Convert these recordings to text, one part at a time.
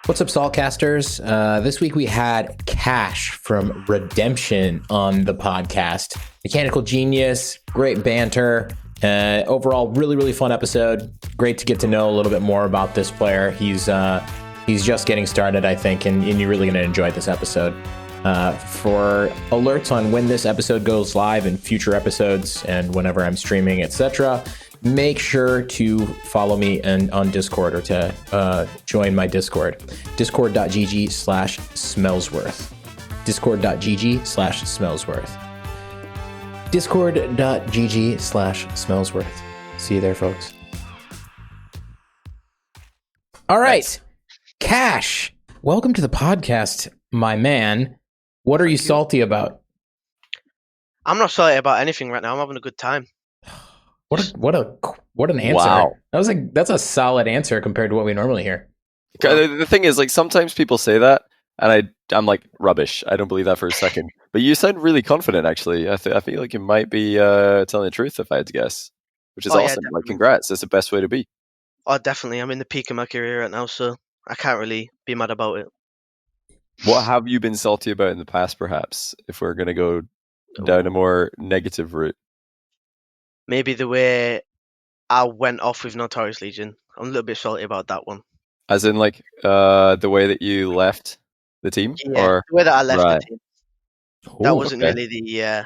What's up, Saltcasters? This week we had Kash from Redemption on the podcast. Mechanical genius, great banter. Overall, really fun episode. Great to get to know a little bit more about this player. He's just getting started, I think, and you're really going to enjoy this episode. For alerts on when this episode goes live and future episodes and whenever I'm streaming, etc., make sure to follow me on Discord or to join my Discord. Discord.gg/Smellsworth. Discord.gg/Smellsworth. Discord.gg/Smellsworth. See you there, folks. All right. Kash, welcome to the podcast, my man. What are you salty about? I'm not salty about anything right now. I'm having a good time. What an answer. Wow. That's a solid answer compared to what we normally hear. The thing is, like, sometimes people say that, and I'm like, rubbish. I don't believe that for a second. But you sound really confident, actually. I feel like you might be telling the truth, if I had to guess, which is awesome. Yeah, like, congrats. That's the best way to be. Oh, definitely. I'm in the peak of my career right now, so I can't really be mad about it. What have you been salty about in the past, perhaps, if we're going to go down a more negative route? Maybe the way I went off with Notorious Legion. I'm a little bit salty about that one. As in, like, the way that you left the team? Yeah, or the way that I left the team. That wasn't okay. really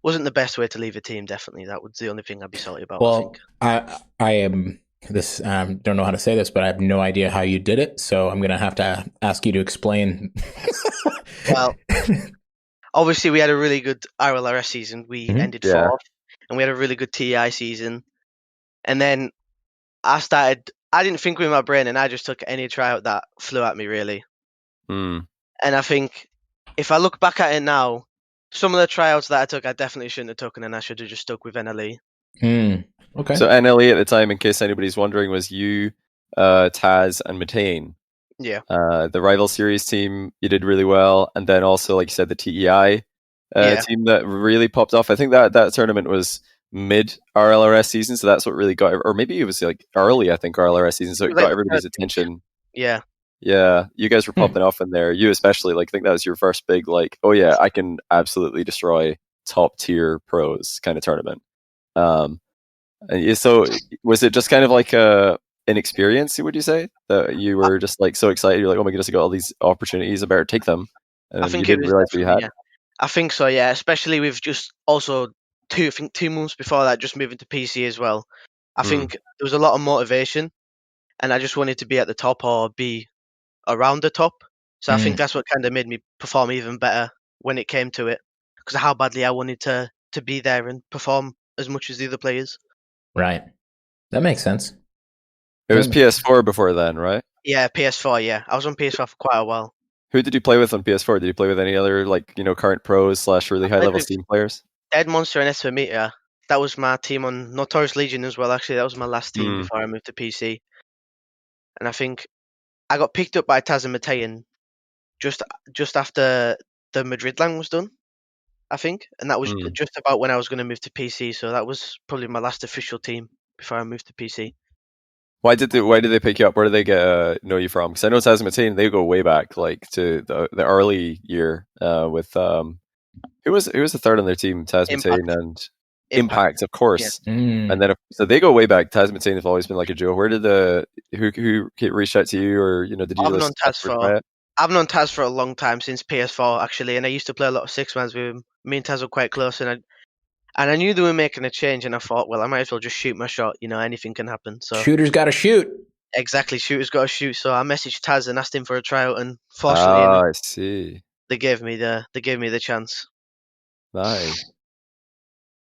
wasn't the best way to leave a team, definitely. That was the only thing I'd be salty about, Well, I think. I am this. Don't know how to say this, but I have no idea how you did it. So I'm gonna have to ask you to explain. Well, obviously we had a really good RLRS season. We ended fourth, and we had a really good TEI season. And then I didn't think with my brain, and I just took any tryout that flew at me, really. Mm. And I think if I look back at it now, some of the tryouts that I took, I definitely shouldn't have taken, and I should have just stuck with NLE. Okay. So NLE at the time, in case anybody's wondering, was you, Taz, and Matane. Yeah. The rival series team, you did really well, and then also, like you said, the TEI team that really popped off. I think that tournament was mid RLRS season, so that's what really got, or maybe it was like early, I think, RLRS season, so it got everybody's attention. Yeah, you guys were popping off in there. You especially, like, I think that was your first big, like, oh yeah, I can absolutely destroy top tier pros kind of tournament. And so was it just kind of like an experience, would you say, that you were just like so excited, you're like, oh my goodness, I got all these opportunities, I better take them, and I think you didn't realize what you had? Yeah. I think so, yeah, especially with just also 2 months before that, just moving to PC as well. I think there was a lot of motivation, and I just wanted to be at the top or be around the top. So I think that's what kind of made me perform even better when it came to it, because of how badly I wanted to be there and perform as much as the other players. Right. That makes sense. It was PS4 before then, right? Yeah, PS4, yeah. I was on PS4 for quite a while. Who did you play with on PS4? Did you play with any other, like, current pros / really high level Steam players? Dead Monster and SMUG. That was my team on Notorious Legion as well, actually. That was my last team before I moved to PC. And I think I got picked up by Taz and Matane just after the Madrid LAN was done, I think. And that was just about when I was going to move to PC. So that was probably my last official team before I moved to PC. Why did they pick you up? Where did they know you from? Because I know Taz and Matane, they go way back, like to the early year with who was the third on their team? Taz, Matane, and Impact, of course. Yeah. And then so they go way back. Taz and Matane have always been like a duo. Where did who reached out to you, or did you? I've known Taz for a long time, since PS4 actually, and I used to play a lot of 6-mans with him. Me and Taz were quite close, and I knew they were making a change, and I thought, well, I might as well just shoot my shot. Anything can happen. So shooter's got to shoot. Exactly, shooter's got to shoot. So I messaged Taz and asked him for a tryout, and fortunately, I see. They gave me the chance. Nice.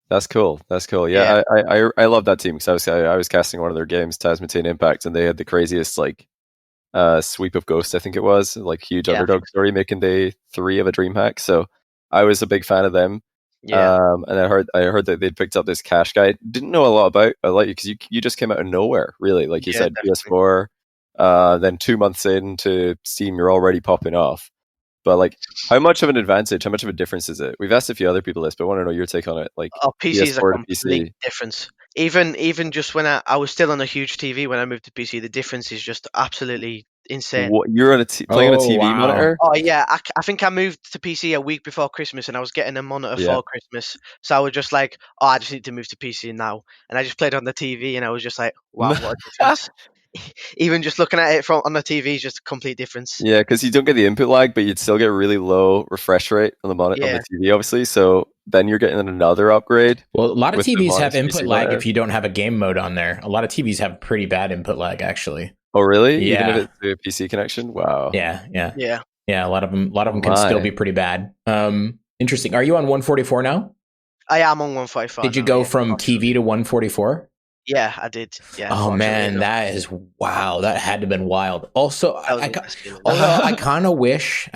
That's cool. Yeah. I love that team, because I was casting one of their games, Taz, Matane, Impact, and they had the craziest sweep of Ghosts, I think it was, like huge underdog story, making day 3 of a DreamHack. So I was a big fan of them. Yeah. And I heard that they'd picked up this Kash guy. Didn't know a lot about you, because you just came out of nowhere, really. Like you said, definitely. PS4. Then 2 months into Steam, you're already popping off. But like, how much of an advantage, how much of a difference is it? We've asked a few other people this, but I want to know your take on it. Like, PC is a complete difference. Even just when I was still on a huge TV when I moved to PC, the difference is just absolutely insane. What, you're on playing on a TV wow. monitor? Oh yeah, I think I moved to PC a week before Christmas, and I was getting a monitor for Christmas. So I was just like, oh, I just need to move to PC now, and I just played on the TV, and I was just like, wow, what a difference! Even just looking at it from on the TV is just a complete difference. Yeah, because you don't get the input lag, but you'd still get really low refresh rate on the monitor on the TV, obviously. So then you're getting another upgrade. Well, a lot of TVs have input lag monitor. if you don't have a game mode on there. A lot of TVs have pretty bad input lag, actually. Oh, really? Yeah. Even if it's a PC connection? Wow. Yeah. A lot of them can My. still be pretty bad. Interesting. Are you on 144 now? I am on 145. Did you go from TV to 144? Yeah, I did. Yeah. Oh man, that is wow. That had to have been wild. Also, I kind of wish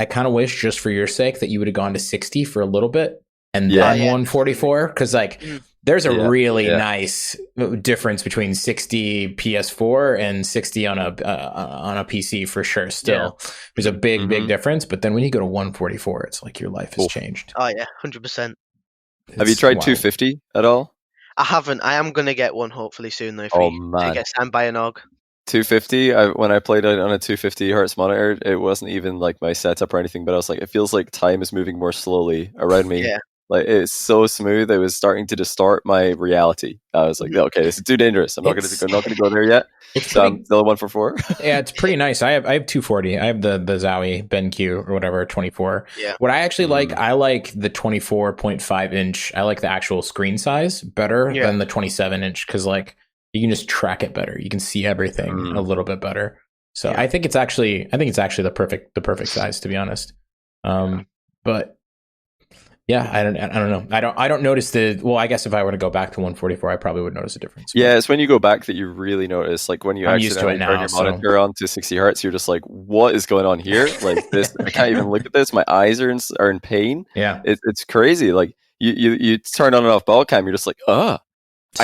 just for your sake that you would have gone to 60 for a little bit and then 144, because like there's a really nice difference between 60 PS4 and 60 on a PC for sure. Still, there's a big difference. But then when you go to 144, it's like your life has changed. Oh yeah, 100%. Have you tried 250 at all? I haven't. I am gonna get one hopefully soon though. If I get signed by an org. 250. When I played on a 250 hertz monitor, it wasn't even like my setup or anything, but I was like, it feels like time is moving more slowly around me. Yeah. Like it's so smooth. It was starting to distort my reality. I was like, okay, this is too dangerous. I'm not going to go there yet. So I'm still 144. Yeah, it's pretty nice. I have 240. I have the Zowie BenQ or whatever 24. Yeah. What I actually like, I like the 24.5 inch. I like the actual screen size better than the 27 inch because like you can just track it better. You can see everything a little bit better. So I think it's actually the perfect size, to be honest. But yeah, I don't know. I don't notice I guess if I were to go back to 144, I probably would notice a difference. Yeah, it's when you go back that you really notice. Like when you accidentally turn your monitor on to 60 hertz, you're just like, "What is going on here? Like this, I can't even look at this. My eyes are in pain." Yeah, it's crazy. Like you turn on and off ball cam, you're just like, I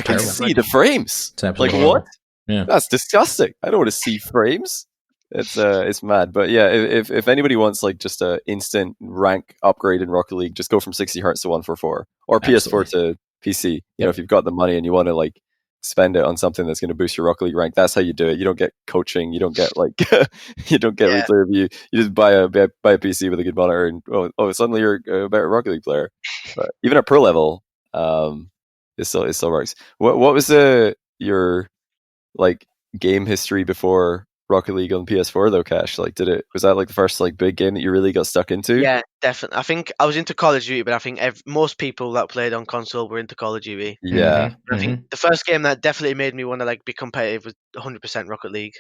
can see the frames. Like what? Yeah, that's disgusting. I don't want to see frames. It's mad, but yeah, if anybody wants like just a instant rank upgrade in Rocket League, just go from 60 hertz to 144 or PS4 to PC. You know, if you've got the money and you want to like spend it on something that's going to boost your Rocket League rank, that's how you do it. You don't get coaching, you don't get like you don't get replay review. You just buy a PC with a good monitor, and suddenly you're a better Rocket League player. But even at pro level, it still works. What was your like game history before Rocket League on PS4 though, Kash? Like, was that like the first like big game that you really got stuck into? Yeah, definitely. I think I was into Call of Duty, but I think most people that played on console were into Call of Duty. Yeah, I think the first game that definitely made me want to like be competitive was 100% Rocket League.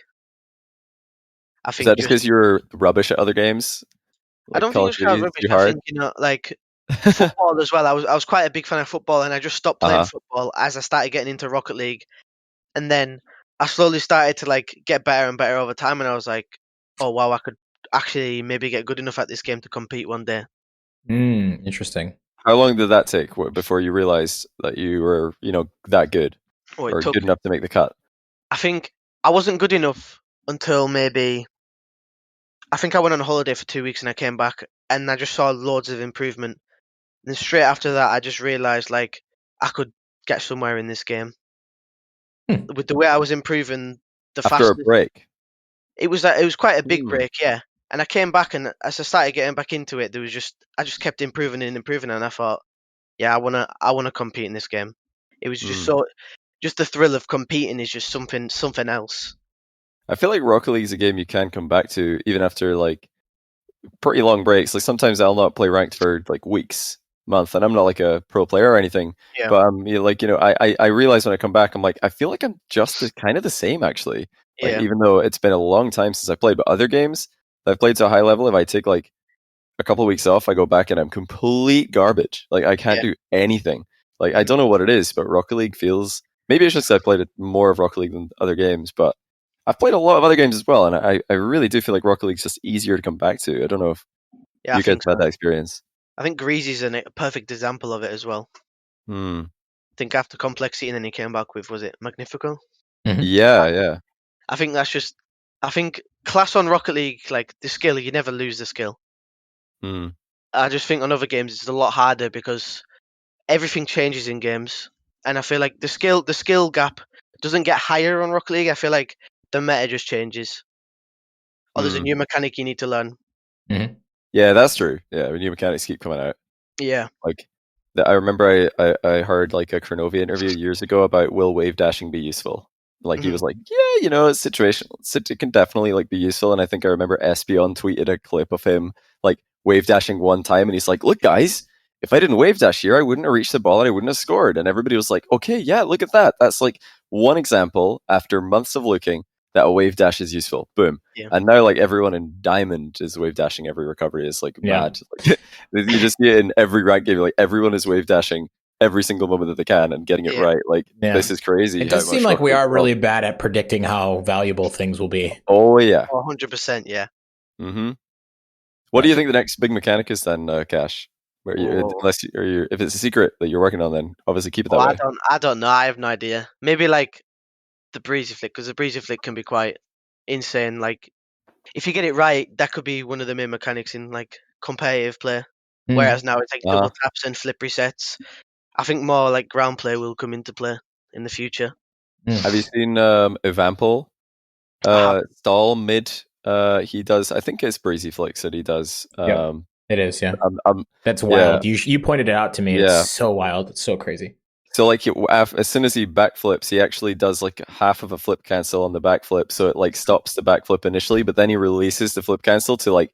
I think is that just because you were rubbish at other games? Like I don't think it was rubbish. I think like football as well. I was quite a big fan of football, and I just stopped playing football as I started getting into Rocket League, and then I slowly started to like get better and better over time, and I was like, oh wow, I could actually maybe get good enough at this game to compete one day. Interesting. How long did that take before you realized that you were, that good or good enough to make the cut? I think I wasn't good enough until maybe I think I went on holiday for 2 weeks and I came back and I just saw loads of improvement. And straight after that, I just realized like I could get somewhere in this game. With the way I was improving, after a break, it was quite a big break, yeah. And I came back, and as I started getting back into it, I just kept improving and improving, and I thought, yeah, I wanna compete in this game. It was just just the thrill of competing is just something else. I feel like Rocket League is a game you can come back to even after like pretty long breaks. Like sometimes I'll not play ranked for like weeks, month, and I'm not like a pro player or anything. Yeah. But I realize when I come back, I'm like, I feel like I'm just kind of the same actually. Like, even though it's been a long time since I played, but other games that I've played to a high level, if I take like a couple of weeks off, I go back and I'm complete garbage. Like I can't do anything. Like I don't know what it is, but Rocket League feels, maybe it's just I played more of Rocket League than other games, but I've played a lot of other games as well, and I really do feel like Rocket League's just easier to come back to. I don't know if you guys have had that experience. I think Greasy's a perfect example of it as well. I think after Complexity, and then he came back with, was it Magnifico? Yeah. I think I think class on Rocket League, like the skill, you never lose the skill. I just think on other games it's a lot harder because everything changes in games, and I feel like the skill gap doesn't get higher on Rocket League. I feel like the meta just changes. or there's a new mechanic you need to learn. Mm-hmm. Yeah, that's true. Yeah, new mechanics keep coming out. Yeah. Like, I remember I heard like a Chronovia interview years ago about will wave dashing be useful? Like he was like, yeah, it's situational. It can definitely like be useful. And I think I remember Espion tweeted a clip of him like wave dashing one time, and he's like, look, guys, if I didn't wave dash here, I wouldn't have reached the ball and I wouldn't have scored. And everybody was like, okay, yeah, look at that. That's like one example after months of looking that a wave dash is useful. Boom. Yeah. And now like everyone in Diamond is wave dashing every recovery is like mad. Like, you just see it in every rank game. Like everyone is wave dashing every single moment that they can and getting it right. Like this is crazy. It does seem like we are really bad at predicting how valuable things will be. Oh yeah. 100%, yeah. Mm-hmm. What do you think the next big mechanic is then, Kash? Where if it's a secret that you're working on, then obviously keep it that way. I don't know. I have no idea. Maybe like the breezy flick, because the breezy flick can be quite insane. Like if you get it right, that could be one of the main mechanics in like competitive play. Whereas now it's like double taps and flip resets. I think more like ground play will come into play in the future. Have you seen Evampel? Stall mid. He does. I think it's breezy flicks that he does. It is, yeah. That's wild. Yeah. You pointed it out to me. It's so wild. It's so crazy. So like as soon as he backflips, he actually does like half of a flip cancel on the backflip, so it like stops the backflip initially, but then he releases the flip cancel to like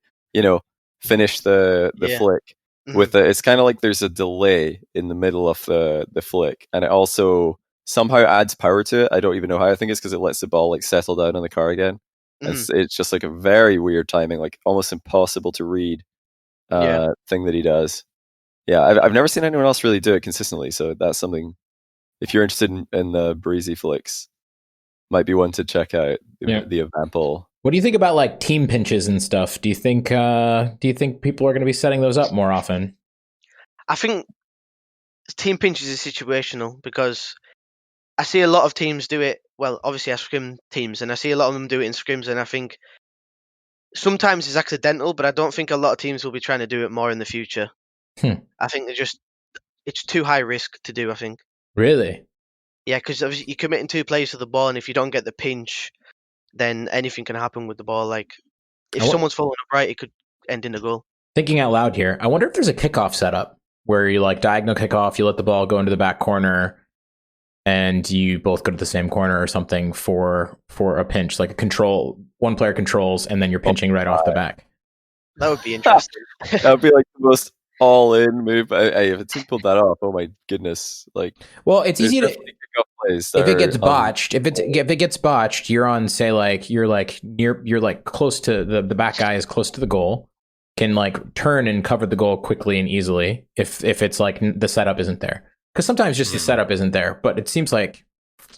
finish the flick with it. It's kind of like there's a delay in the middle of the flick, and it also somehow adds power to it. I don't even know how. I think it's because it lets the ball like settle down on the car again. It's just like a very weird timing, like almost impossible to read thing that he does. Yeah, I've never seen anyone else really do it consistently, so that's something. If you're interested in the breezy flicks, might be one to check out. The example. What do you think about like team pinches and stuff? Do you think people are going to be setting those up more often? I think team pinches is situational because I see a lot of teams do it. Well, obviously, as scrim teams, and I see a lot of them do it in scrims, and I think sometimes it's accidental, but I don't think a lot of teams will be trying to do it more in the future. I think it's too high risk to do, I think. Really? Yeah, because obviously you're committing 2 plays to the ball, and if you don't get the pinch, then anything can happen with the ball. Like, if someone's falling up right, it could end in a goal. Thinking out loud here, I wonder if there's a kickoff setup where you like diagonal kickoff, you let the ball go into the back corner, and you both go to the same corner or something for a pinch, like a control. One player controls, and then you're pinching right off the back. That would be interesting. That would be like the most all-in move. If a team pulled that off, oh my goodness! Like, well, it's easy to if it gets botched. If it gets botched, you're on say like you're like close to the back guy is close to the goal, can like turn and cover the goal quickly and easily. If it's like the setup isn't there, because sometimes just the setup isn't there. But it seems like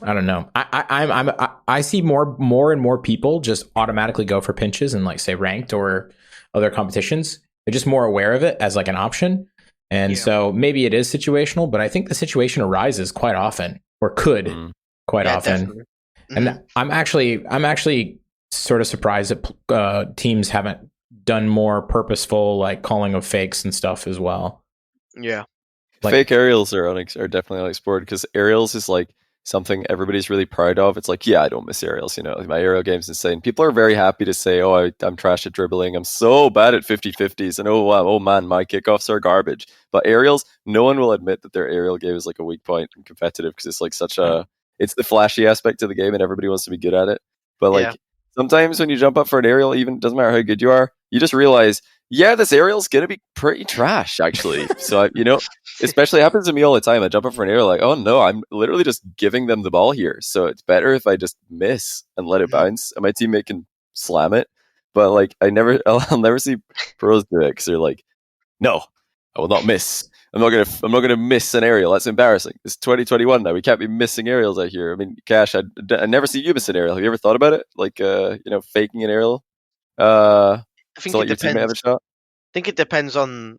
I don't know. I see more and more people just automatically go for pinches and like say ranked or other competitions. They're just more aware of it as like an option. And so maybe it is situational, but I think the situation arises quite often or could quite often. And I'm actually sort of surprised that teams haven't done more purposeful like calling of fakes and stuff as well. Yeah. Like, fake aerials are definitely unexplored because aerials is like something everybody's really proud of. It's like, yeah, I don't miss aerials. My aerial game's insane. People are very happy to say, oh, I'm trash at dribbling. I'm so bad at 50-50s. And oh man, my kickoffs are garbage. But aerials, no one will admit that their aerial game is like a weak point in competitive because it's like it's the flashy aspect of the game and everybody wants to be good at it. But like sometimes when you jump up for an aerial, even doesn't matter how good you are, you just realize, yeah, this aerial's going to be pretty trash, actually. So, especially happens to me all the time. I jump up for an aerial like, oh no, I'm literally just giving them the ball here. So it's better if I just miss and let it bounce and my teammate can slam it. But like, I'll never see pros do it because they're like, no, I will not miss. I'm not gonna miss an aerial. That's embarrassing. It's 2021 now. We can't be missing aerials out here. I mean, Kash, I never see you miss an aerial. Have you ever thought about it? Like, faking an aerial? I think it depends. I think it depends on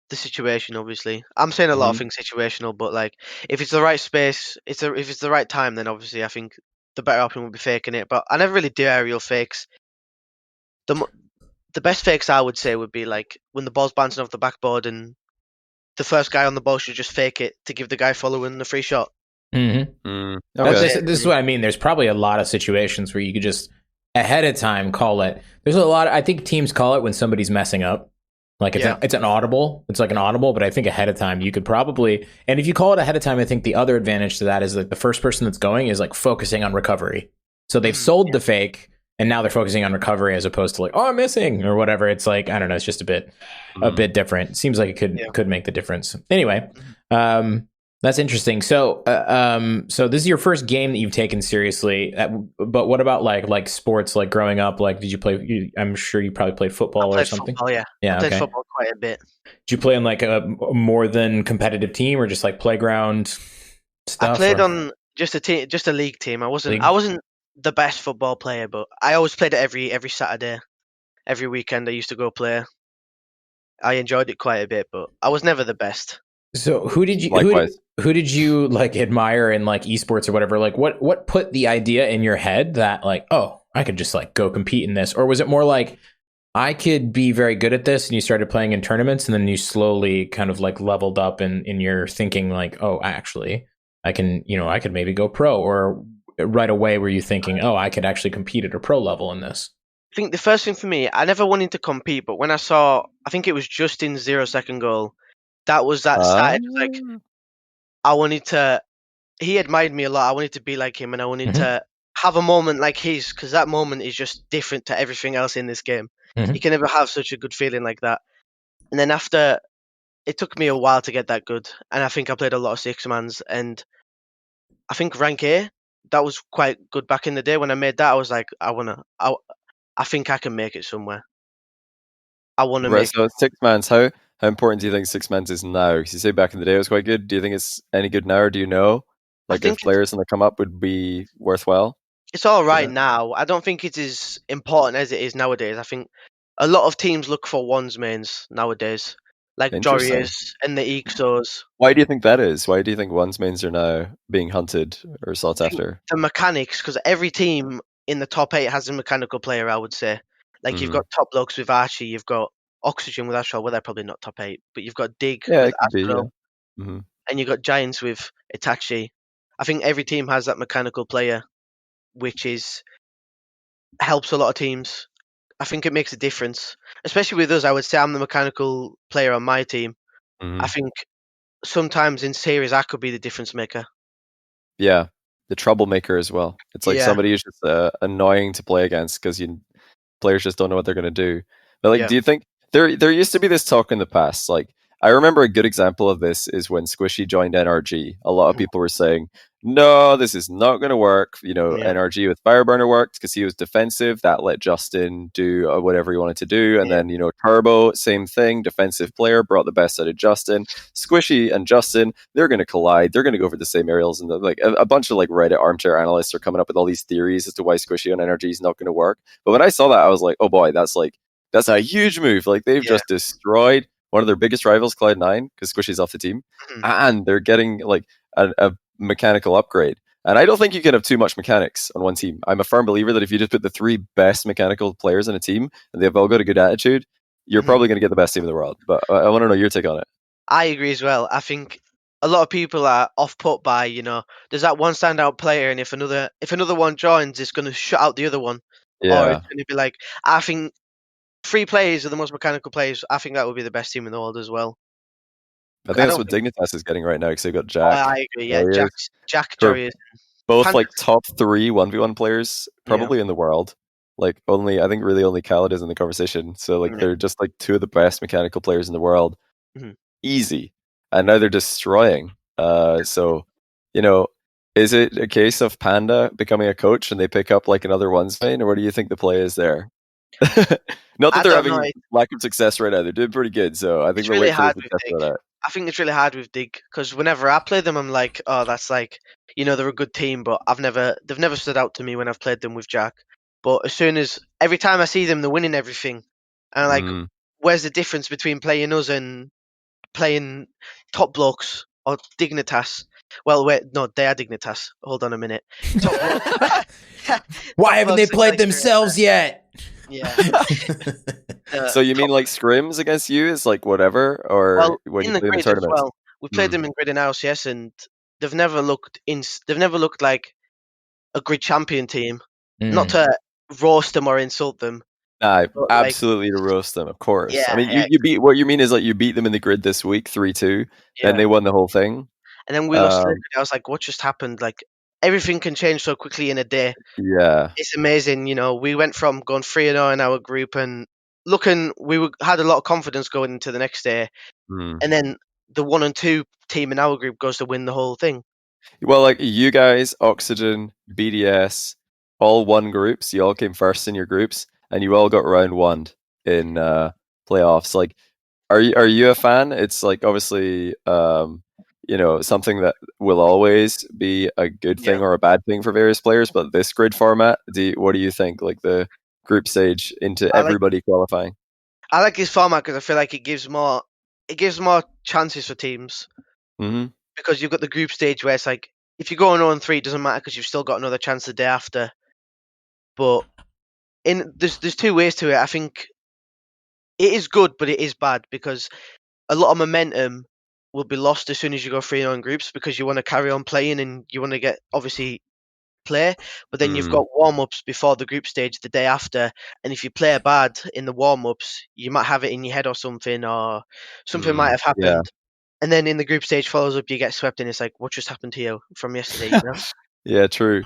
the situation. Obviously, I'm saying a lot of things situational, but like if it's the right space, if it's the right time, then obviously I think the better option would be faking it. But I never really do aerial fakes. The best fakes I would say would be like when the ball's bouncing off the backboard and the first guy on the ball should just fake it to give the guy following the free shot. Okay. This is what I mean. There's probably a lot of situations where you could just ahead of time call it. There's a lot. I think teams call it when somebody's messing up. Like it's an audible. It's like an audible, but I think ahead of time you could probably. And if you call it ahead of time, I think the other advantage to that is that the first person that's going is like focusing on recovery. So they've sold the fake, and now they're focusing on recovery as opposed to like, oh, I'm missing or whatever. It's like, I don't know. It's just a bit different. It seems like it could make the difference. Anyway, that's interesting. So, so this is your first game that you've taken seriously. But what about like sports? Like growing up, like did you play? I'm sure you probably played football or something. Football, yeah. I played football quite a bit. Did you play on like a more than competitive team or just like playground stuff? I played on just a league team. I wasn't the best football player, but I always played it every Saturday, every weekend. I used to go play. I enjoyed it quite a bit, but I was never the best. So who did you like admire in like esports or whatever? Like what put the idea in your head that like, oh, I could just like go compete in this? Or was it more like I could be very good at this and you started playing in tournaments and then you slowly kind of like leveled up in your thinking like, oh, actually I could maybe go pro? Or right away were you thinking, oh, I could actually compete at a pro level in this? I think the first thing for me, I never wanted to compete, but when I saw, I think it was Justin's 0 second goal, that started like I wanted to. He admired me a lot. I wanted to be like him, and I wanted to have a moment like his, because that moment is just different to everything else in this game. You can never have such a good feeling like that. And then after, it took me a while to get that good, and I think I played a lot of six mans, and I think rank A, that was quite good back in the day. When I made that, I was like, I think I can make it somewhere. I want to make. So six mans, how important do you think six mans is now? Because you say back in the day it was quite good. Do you think it's any good now, or do you know? Like if players when they come up would be worthwhile? It's all right now. I don't think it is important as it is nowadays. I think a lot of teams look for ones mains nowadays, like Notorious and the Exos. Why do you think that is? Why do you think ones mains are now being hunted or sought after? The mechanics, because every team in the top 8 has a mechanical player, I would say. Like you've got Top Blokes with Archie, you've got Oxygen with Astral. Well, they're probably not top 8, but you've got Dig with Astral, and you've got Giants with Itachi. I think every team has that mechanical player, which helps a lot of teams. I think it makes a difference, especially with us. I would say I'm the mechanical player on my team. I think sometimes in series I could be the difference maker. Yeah, the troublemaker as well. It's like somebody who's just annoying to play against because players just don't know what they're going to do. But like, do you think there used to be this talk in the past? Like, I remember a good example of this is when Squishy joined NRG. A lot of people were saying, no, this is not going to work. NRG with Fireburner worked because he was defensive. That let Justin do whatever he wanted to do. And then, Turbo, same thing. Defensive player, brought the best out of Justin. Squishy and Justin, they're going to collide. They're going to go for the same aerials. And like a bunch of like Reddit armchair analysts are coming up with all these theories as to why Squishy on NRG is not going to work. But when I saw that, I was like, oh boy, that's a huge move. Like they've just destroyed one of their biggest rivals, Cloud9, because Squishy's off the team, and they're getting like a mechanical upgrade. And I don't think you can have too much mechanics on one team. I'm a firm believer that if you just put the 3 best mechanical players in a team and they've all got a good attitude, you're probably going to get the best team in the world. But I want to know your take on it. I agree as well. I think a lot of people are off put by, there's that one standout player, and if another one joins, it's going to shut out the other one. Yeah. Or it's going to be like, I think 3 players are the most mechanical players. I think that would be the best team in the world as well. I think that's what Dignitas is getting right now because they've got Jack. I agree, yeah. Jack, Darius. Both like top 3 1v1 players probably in the world. Like only Khaled is in the conversation. So like they're just like 2 of the best mechanical players in the world. Easy. And now they're destroying. So, is it a case of Panda becoming a coach and they pick up like another ones main, or what do you think the play is there? Not that they're having lack of success right now. They're doing pretty good, so I think it's really hard with Dig. I think it's really hard with Dig because whenever I play them, I'm like, oh, that's like, they're a good team, but they've never stood out to me when I've played them with Jack. But every time I see them, they're winning everything, and I'm like, where's the difference between playing us and playing Top Blokes or Dignitas? Well, wait, no, they are Dignitas. Hold on a minute. Why haven't they played themselves yet? Yeah. So you mean like scrims against you is like whatever, or when you play in the tournament? Well, we played them in Grid and House, yes, and they've never looked like a Grid champion team. Not to roast them or insult them. Nah, But, absolutely to roast them, of course. Yeah, I mean, yeah, you beat. What you mean is like you beat them in the grid this week, 3-2, and yeah. they won the whole thing. And then we lost the next day. I was like, what just happened? Like, everything can change so quickly in a day. Yeah. It's amazing. We went from going 3-0 in our group and had a lot of confidence going into the next day. Hmm. And then the 1 and 2 team in our group goes to win the whole thing. Well, like you guys, Oxygen, BDS, all won groups. You all came first in your groups, and you all got round one in playoffs. Like, are you a fan? It's like obviously, something that will always be a good thing Yeah. or a bad thing for various players. But this grid format, what do you think? Like the group stage into everybody qualifying. I like this format because I feel like it gives more chances for teams. Mm-hmm. Because you've got the group stage where it's like, if you go on 0-3, it doesn't matter because you've still got another chance the day after. But there's two ways to it. I think it is good, but it is bad because a lot of momentum will be lost as soon as you go 3-0 in groups because you want to carry on playing and you want to get obviously play. But then you've got warm ups before the group stage the day after, and if you play bad in the warm ups, you might have it in your head or something might have Yeah. happened. And then in the group stage follows up, you get swept, and it's like, what just happened to you from yesterday? Yeah, true.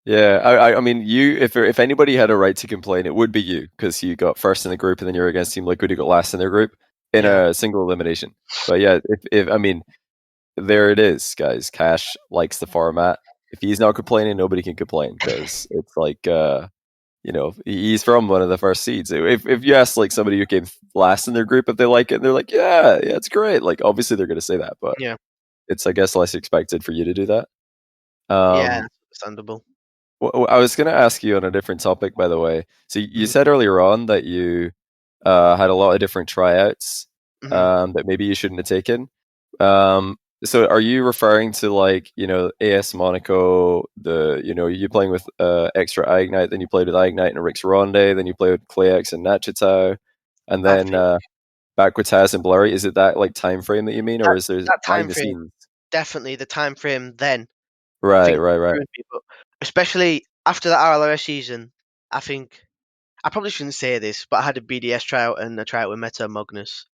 Yeah, I mean, if anybody had a right to complain, it would be you because you got first in the group, and then you're against Team Liquid who got last in their group in Yeah. a single elimination. But yeah, if I mean, there it is, guys. Kash likes the format. If he's not complaining, nobody can complain because it's like he's from one of the first seeds. If you ask like somebody who came last in their group if they like it, and they're like, yeah, it's great. Like obviously they're going to say that, but Yeah. it's I guess less expected for you to do that. Yeah, understandable. Well, I was going to ask you on a different topic, by the way. So you Mhm. said earlier on that you had a lot of different tryouts Mhm. that maybe you shouldn't have taken. So are you referring to like AS Monaco, you playing with Extra Ignite, then you played with Ignite and Rix Ronde, then you played with ClayX and Nachitao, and I then think back with Taz and Blurry? Is it that like time frame that you mean, or that is there that behind time the frame, scenes? definitely the time frame then. I Right, think right, right. ruined me, but especially after the RLRS season, I think I probably shouldn't say this, but I had a BDS tryout and a tryout with Meta and Magnus.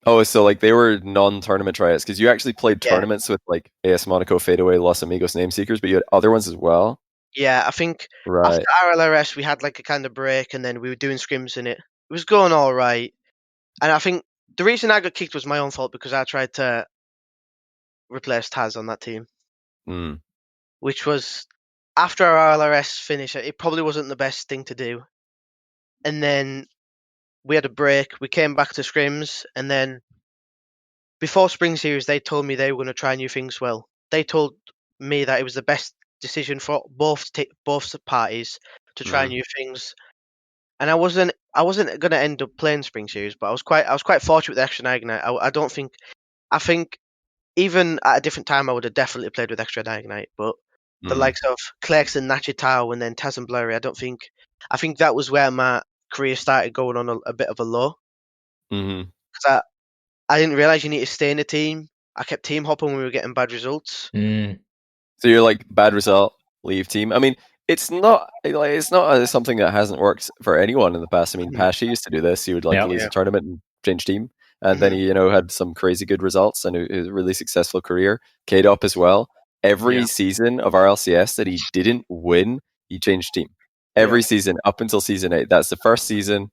Oh, so like they were non-tournament tryouts because you actually played Yeah. tournaments with like AS Monaco, Fadeaway, Los Amigos, Nameseekers, but you had other ones as well. Yeah, I think after Right. RLRS we had like a kind of break, and then we were doing scrims in it. It was going all right, and I think the reason I got kicked was my own fault because I tried to replace Taz on that team, Mm. which was after our RLRS finish. It probably wasn't the best thing to do, and then we had a break. We came back to scrims, and then before Spring Series, they told me they were going to try new things. Well, they told me that it was the best decision for both parties to try new things. And I wasn't going to end up playing Spring Series, but I was quite fortunate with Extra Ignite. I think even at a different time I would have definitely played with Extra Ignite, but the Mm. likes of Clerks and Nachitao and then Taz and Blurry, I think that was where my career started going on a bit of a low. Mm-hmm. Because I didn't realize you need to stay in the team. I kept team hopping when we were getting bad results. So you're like bad result, leave team. I mean, it's not something that hasn't worked for anyone in the past. I mean, Pasha used to do this. He would like lose a tournament and change team, and then he had some crazy good results and a really successful career. K-Dop as well. Every season of RLCS that he didn't win, he changed team. Every season up until season 8. That's the first season.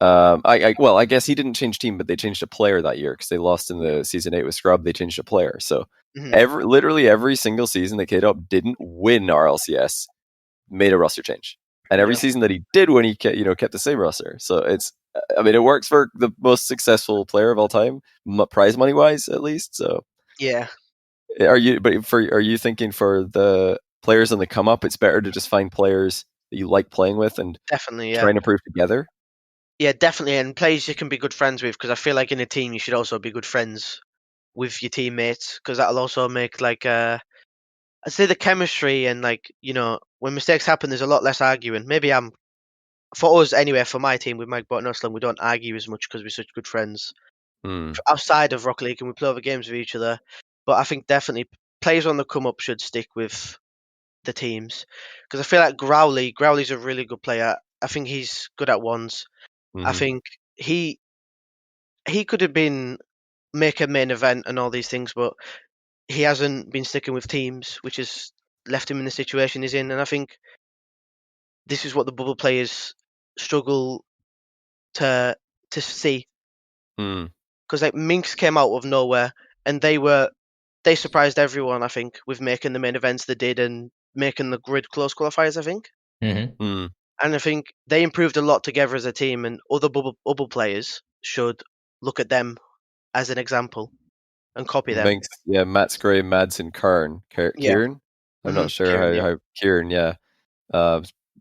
I guess he didn't change team, but they changed a player that year because they lost in the season 8 with Scrub. They changed a player, so. Literally every single season that K-Dop didn't win RLCS made a roster change, and every season that he did win, he kept the same roster. So it works for the most successful player of all time, prize money wise, at least. So Yeah, are you thinking for the players on the come up, it's better to just find players that you like playing with and definitely. trying to prove together? Yeah, definitely. And players you can be good friends with, because I feel like in a team you should also be good friends with your teammates, because that'll also make I'd say the chemistry and when mistakes happen, there's a lot less arguing. Maybe for us anyway, for my team with Mike Bot and Uslan, we don't argue as much because we're such good friends outside of Rocket League, and we play other games with each other. But I think definitely players on the come up should stick with the teams, because I feel like Growley's a really good player. I think he's good at ones. I think he could have been make a main event and all these things, but he hasn't been sticking with teams, which has left him in the situation he's in. And I think this is what the bubble players struggle to see, because like Minx came out of nowhere and they surprised everyone. I think with making the main events they did and making the grid close qualifiers. I think, and I think they improved a lot together as a team, and other bubble players should look at them as an example and copy them. Minx, Matt's Gray, Mads, and Kieran. Kieran? I'm not sure Kieran, how Kieran,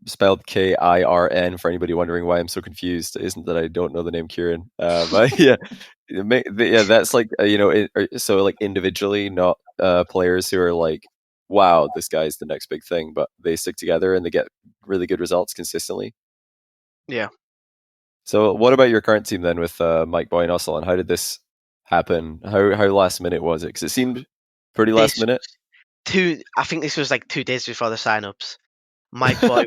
spelled Kirn for anybody wondering why I'm so confused. It isn't that I don't know the name Kieran. But that's like, so like individually, not players who are like, wow, this guy's the next big thing, but they stick together and they get really good results consistently. Yeah. So what about your current team then with Mike Boy and Ussel, and how did this happen? How last minute was it? Because it seemed pretty last minute. I think this was like 2 days before the sign-ups. Mike Boy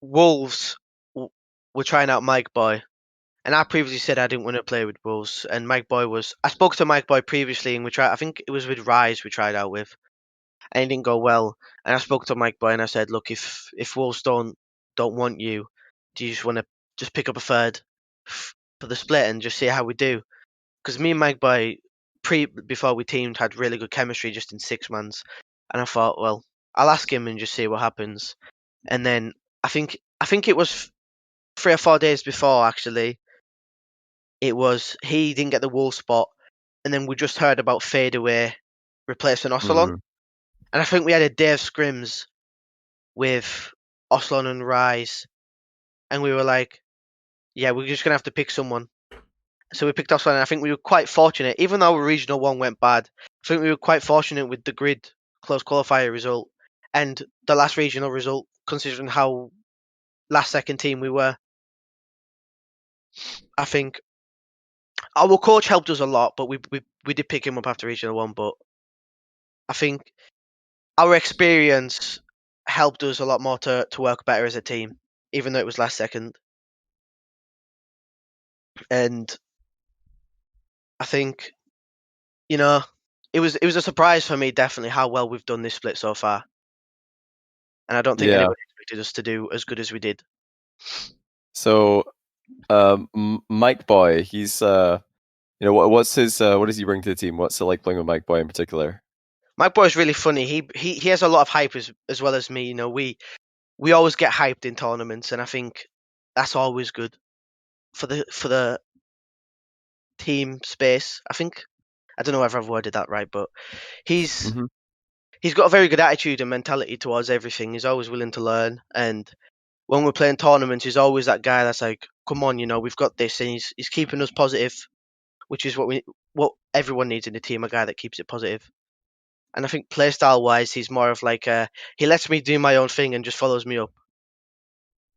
Wolves were trying out Mike Boy, and I previously said I didn't want to play with Wolves, and Mike Boy I spoke to Mike Boy previously, and I think it was with Rise we tried out with, and it didn't go well. And I spoke to Mike Boy and I said, look, if Wolves don't want you, do you just want to just pick up a third for the split and just see how we do? Because me and Mike Boy before we teamed had really good chemistry just in 6 months, and I thought, well, I'll ask him and just see what happens. And then I think it was 3 or 4 days before, actually, it was he didn't get the Wolves spot, and then we just heard about Fadeaway replacing Ocelon. And I think we had a day of scrims with Ocelon and Rise, and we were like, yeah, we're just going to have to pick someone. So we picked Ocelon, and I think we were quite fortunate, even though our Regional 1 went bad, I think we were quite fortunate with the grid close qualifier result and the last regional result, considering how last second team we were. I think our coach helped us a lot, but we did pick him up after Regional 1, but I think our experience helped us a lot more to work better as a team, even though it was last second. And I think, it was a surprise for me, definitely, how well we've done this split so far. And I don't think anybody expected us to do as good as we did. So, Mike Boy, he's, what's his, what does he bring to the team? What's it like playing with Mike Boy in particular? Mike Boy is really funny. He has a lot of hype as well as me. We always get hyped in tournaments, and I think that's always good for the team space. I don't know whether I've worded that right, but he's got a very good attitude and mentality towards everything. He's always willing to learn, and when we're playing tournaments, he's always that guy that's like, "Come on, we've got this," and he's keeping us positive, which is what everyone needs in the team—a guy that keeps it positive. And I think playstyle wise, he's more of like he lets me do my own thing and just follows me up.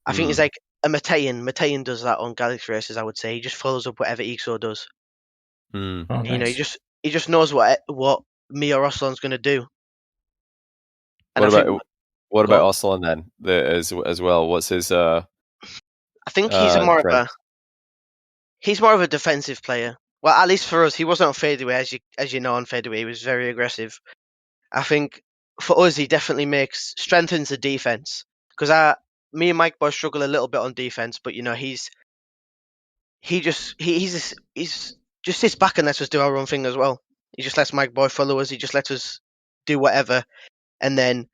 I think he's like a Matean. Matean does that on Galaxy races. I would say he just follows up whatever EXO does. Oh, nice. He just knows what me or Ruslan's going to do. And what about Ocelon then? As well, what's his? I think he's more of a defensive player. Well, at least for us, he wasn't on fadeaway, as you know. On fadeaway, he was very aggressive. I think for us, he definitely strengthens the defense, because me and Mike Boy struggle a little bit on defense, but he just sits back and lets us do our own thing as well. He just lets Mike Boy follow us. He just lets us do whatever, and then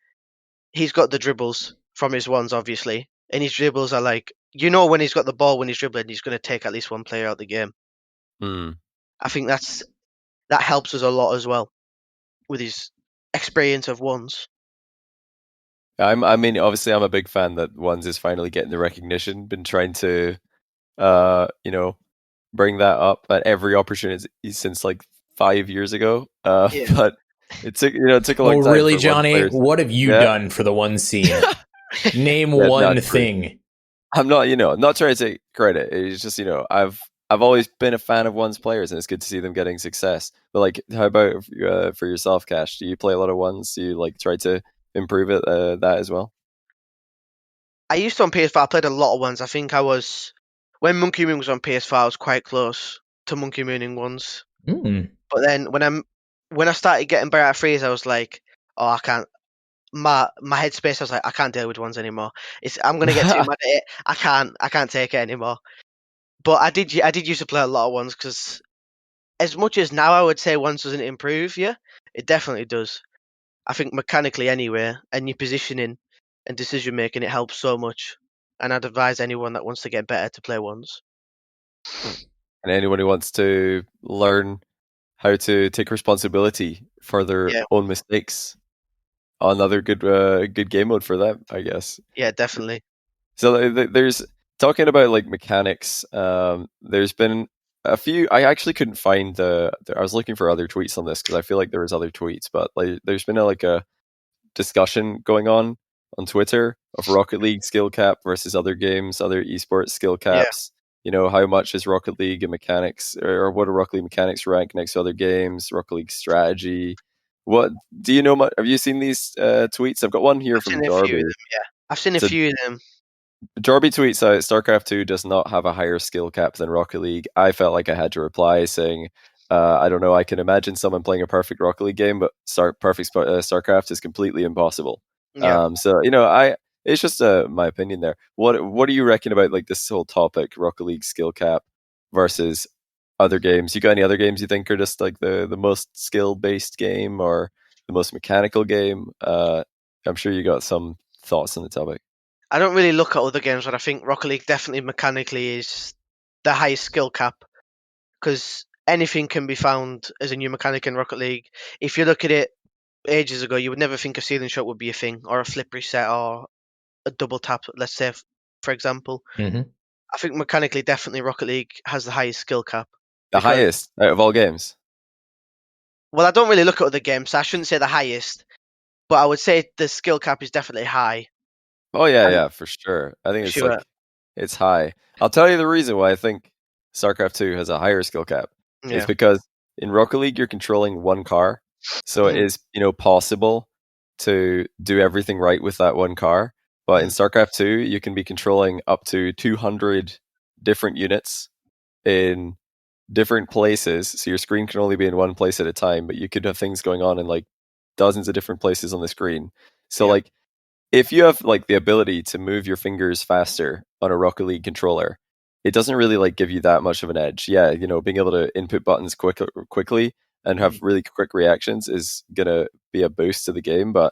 he's got the dribbles from his ones, obviously, and his dribbles are like, when he's got the ball, when he's dribbling, he's going to take at least one player out of the game. I think that helps us a lot as well with his experience of ones. I mean, obviously, I'm a big fan that ones is finally getting the recognition. Been trying to, bring that up at every opportunity since like 5 years ago. But it took a long time. Oh, really, Johnny? What have you done for the one scene? Name one thing. I'm not trying to take credit. It's just, I've I've always been a fan of ones players, and it's good to see them getting success. But like, how about for yourself, Kash? Do you play a lot of ones? Do you like try to improve it that as well? I used to on PS4. I played a lot of ones. I think when Monkey Moon was on PS4, I was quite close to Monkey Mooning ones. But then when I started getting better at threes, I was like, oh, I can't. My headspace, I was like, I can't deal with ones anymore. I'm gonna get too mad at it. I can't take it anymore. But I did used to play a lot of ones because as much as now I would say ones doesn't improve, yeah, it definitely does. I think mechanically anyway, and your positioning and decision making, it helps so much. And I'd advise anyone that wants to get better to play ones. And anyone who wants to learn how to take responsibility for their own mistakes, another good game mode for them, I guess. Yeah, definitely. So there's talking about like mechanics. There's been a few. I actually couldn't find I was looking for other tweets on this because I feel like there was other tweets, but like there's been a discussion going on Twitter of Rocket League skill cap versus other games, other esports skill caps. You know, how much is Rocket League and mechanics, or what do Rocket League mechanics rank next to other games? Rocket League strategy. What do you know? Have you seen these tweets? I've got one here from Darby. I've seen a few of them. Darby tweets out, StarCraft 2 does not have a higher skill cap than Rocket League. I felt like I had to reply saying, I don't know, I can imagine someone playing a perfect Rocket League game, but perfect StarCraft is completely impossible. Yeah. So, it's just my opinion there. What do you reckon about like this whole topic, Rocket League skill cap versus other games? You got any other games you think are just like the most skill-based game or the most mechanical game? I'm sure you got some thoughts on the topic. I don't really look at other games, but I think Rocket League definitely mechanically is the highest skill cap because anything can be found as a new mechanic in Rocket League. If you look at it ages ago, you would never think a ceiling shot would be a thing, or a flip reset, or a double tap, let's say, for example. Mm-hmm. I think mechanically, definitely Rocket League has the highest skill cap. The highest out of all games? Well, I don't really look at other games, so I shouldn't say the highest, but I would say the skill cap is definitely high. Oh yeah, for sure. I think it's high. I'll tell you the reason why I think StarCraft 2 has a higher skill cap. Yeah. Is because in Rocket League you're controlling one car, so it is possible to do everything right with that one car. But in StarCraft 2 you can be controlling up to 200 different units in different places, so your screen can only be in one place at a time, but you could have things going on in like dozens of different places on the screen. So like if you have like the ability to move your fingers faster on a Rocket League controller, it doesn't really like give you that much of an edge. Yeah, being able to input buttons quickly and have really quick reactions is gonna be a boost to the game. But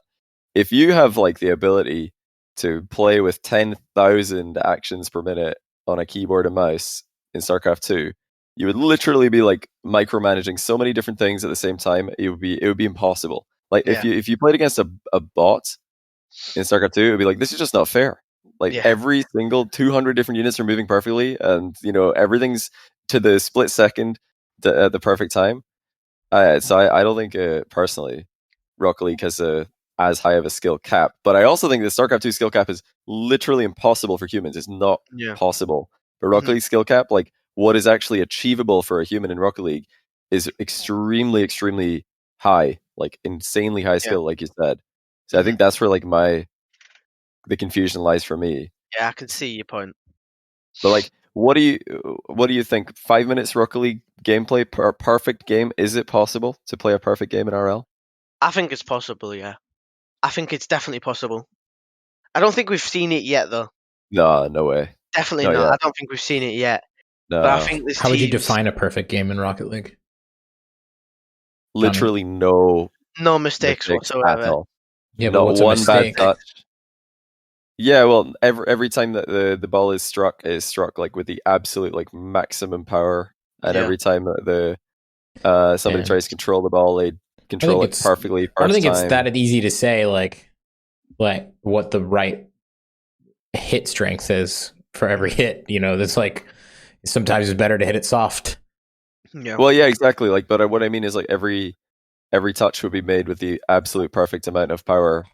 if you have like the ability to play with 10,000 actions per minute on a keyboard and mouse in StarCraft 2, you would literally be like micromanaging so many different things at the same time. It would be impossible. Like if you played against a bot in StarCraft 2, it would be like, this is just not fair. Like every single 200 different units are moving perfectly, and everything's to the split second at the perfect time. So I don't think personally Rocket League has as high of a skill cap, but I also think the StarCraft 2 skill cap is literally impossible for humans. It's not possible. But Rocket League skill cap, like what is actually achievable for a human in Rocket League, is extremely, extremely high, like insanely high skill, like you said. So I think that's where like the confusion lies for me. Yeah, I can see your point. But like, what do you think? 5 minutes Rocket League gameplay per perfect game? Is it possible to play a perfect game in RL? I think it's possible. Yeah, I think it's definitely possible. I don't think we've seen it yet, though. No way. Definitely not. I don't think we've seen it yet. No. But I think how would you define a perfect game in Rocket League? Literally no mistakes whatsoever. At all. Yeah, not but what's one a mistake? bad touch. Yeah, well, every time that the ball is struck like with the absolute like maximum power, and every time that somebody tries to control the ball, they control it perfectly. I don't think it's that easy to say like what the right hit strength is for every hit. That's like sometimes it's better to hit it soft. Yeah. Well, yeah, exactly. Like, but what I mean is like every touch would be made with the absolute perfect amount of power.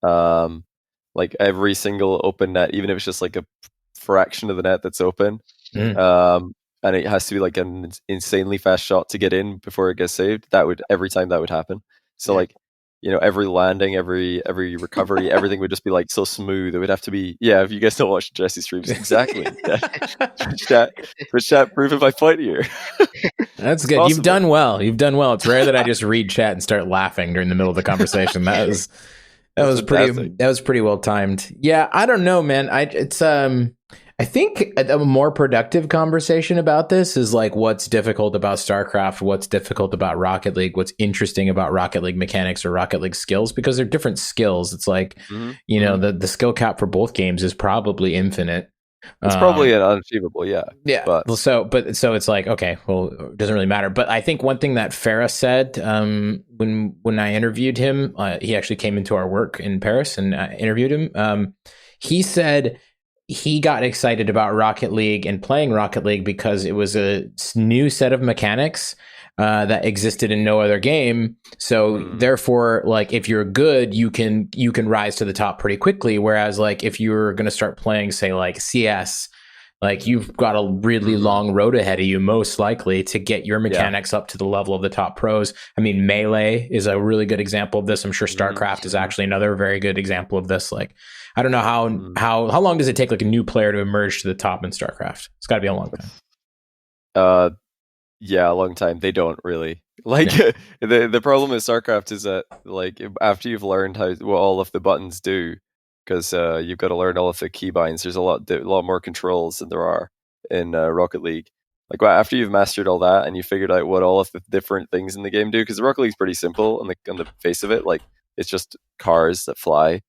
Like every single open net, even if it's just like a fraction of the net that's open, and it has to be like an insanely fast shot to get in before it gets saved, every time that would happen. So like, every landing, every recovery, everything would just be like so smooth. It would have to be, if you guys don't watch Jesse streams, exactly. Chat, prove it by point here. That's good. Possible. You've done well. It's rare that I just read chat and start laughing during the middle of the conversation. That was pretty well timed. Yeah, I don't know, man. I think a more productive conversation about this is like what's difficult about StarCraft, what's difficult about Rocket League, what's interesting about Rocket League mechanics or Rocket League skills, because they're different skills. It's like, the skill cap for both games is probably infinite. It's probably unachievable, yeah. Yeah. But so it's like, okay, well, it doesn't really matter. But I think one thing that Farah said when I interviewed him, he actually came into our work in Paris and I interviewed him. He said he got excited about Rocket League and playing Rocket League because it was a new set of mechanics that existed in no other game. So therefore, like if you're good, you can rise to the top pretty quickly. Whereas like if you're going to start playing, say like CS, like you've got a really long road ahead of you, most likely, to get your mechanics up to the level of the top pros. I mean, Melee is a really good example of this. I'm sure StarCraft is actually another very good example of this. Like, I don't know how long does it take like a new player to emerge to the top in StarCraft? It's got to be a long time. Yeah, a long time. They don't really like the problem with StarCraft is that like after you've learned what all of the buttons do, because you've got to learn all of the keybinds. There's a lot more controls than there are in Rocket League. Like after you've mastered all that and you figured out what all of the different things in the game do, because Rocket League's pretty simple on the face of it. Like it's just cars that fly,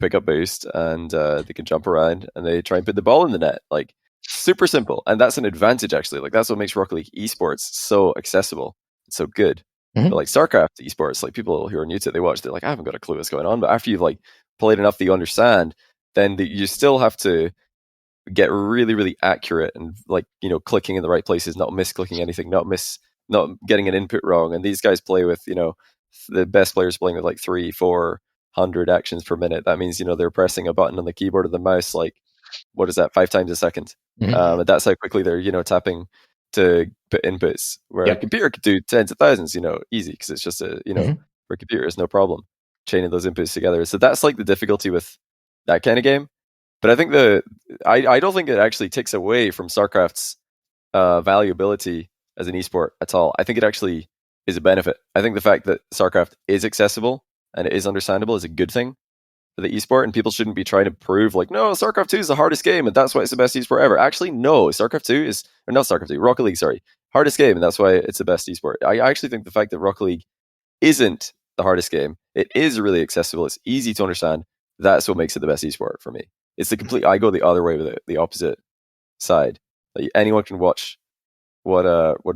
pick up boost, and they can jump around and they try and put the ball in the net. Like super simple, and that's an advantage actually. Like that's what makes Rocket League esports so accessible, so good. But like StarCraft esports, like people who are new to it, they watch, they're like, I haven't got a clue what's going on. But after you've like played enough that you understand, then you still have to get really, really accurate and like clicking in the right places, not misclicking anything, not getting an input wrong. And these guys play with the best players playing with like 300-400 actions per minute. That means they're pressing a button on the keyboard or the mouse like, what is that, 5 times a second? And that's how quickly they're tapping to put inputs, where a computer could do tens of thousands easy, because it's just for a computer it's no problem chaining those inputs together. So that's like the difficulty with that kind of game. But I think I don't think it actually takes away from StarCraft's valuability as an esport at all. I think it actually is a benefit. I think the fact that StarCraft is accessible and it is understandable is a good thing for the esport, and people shouldn't be trying to prove like, no, StarCraft 2 is the hardest game and that's why it's the best esport ever. Actually, no, StarCraft 2 is, or not StarCraft 2, Rocket League, sorry, hardest game, and that's why it's the best esport. I actually think the fact that Rocket League isn't the hardest game, it is really accessible, it's easy to understand, that's what makes it the best esport for me. It's I go the other way with it, the opposite side. Like, anyone can watch what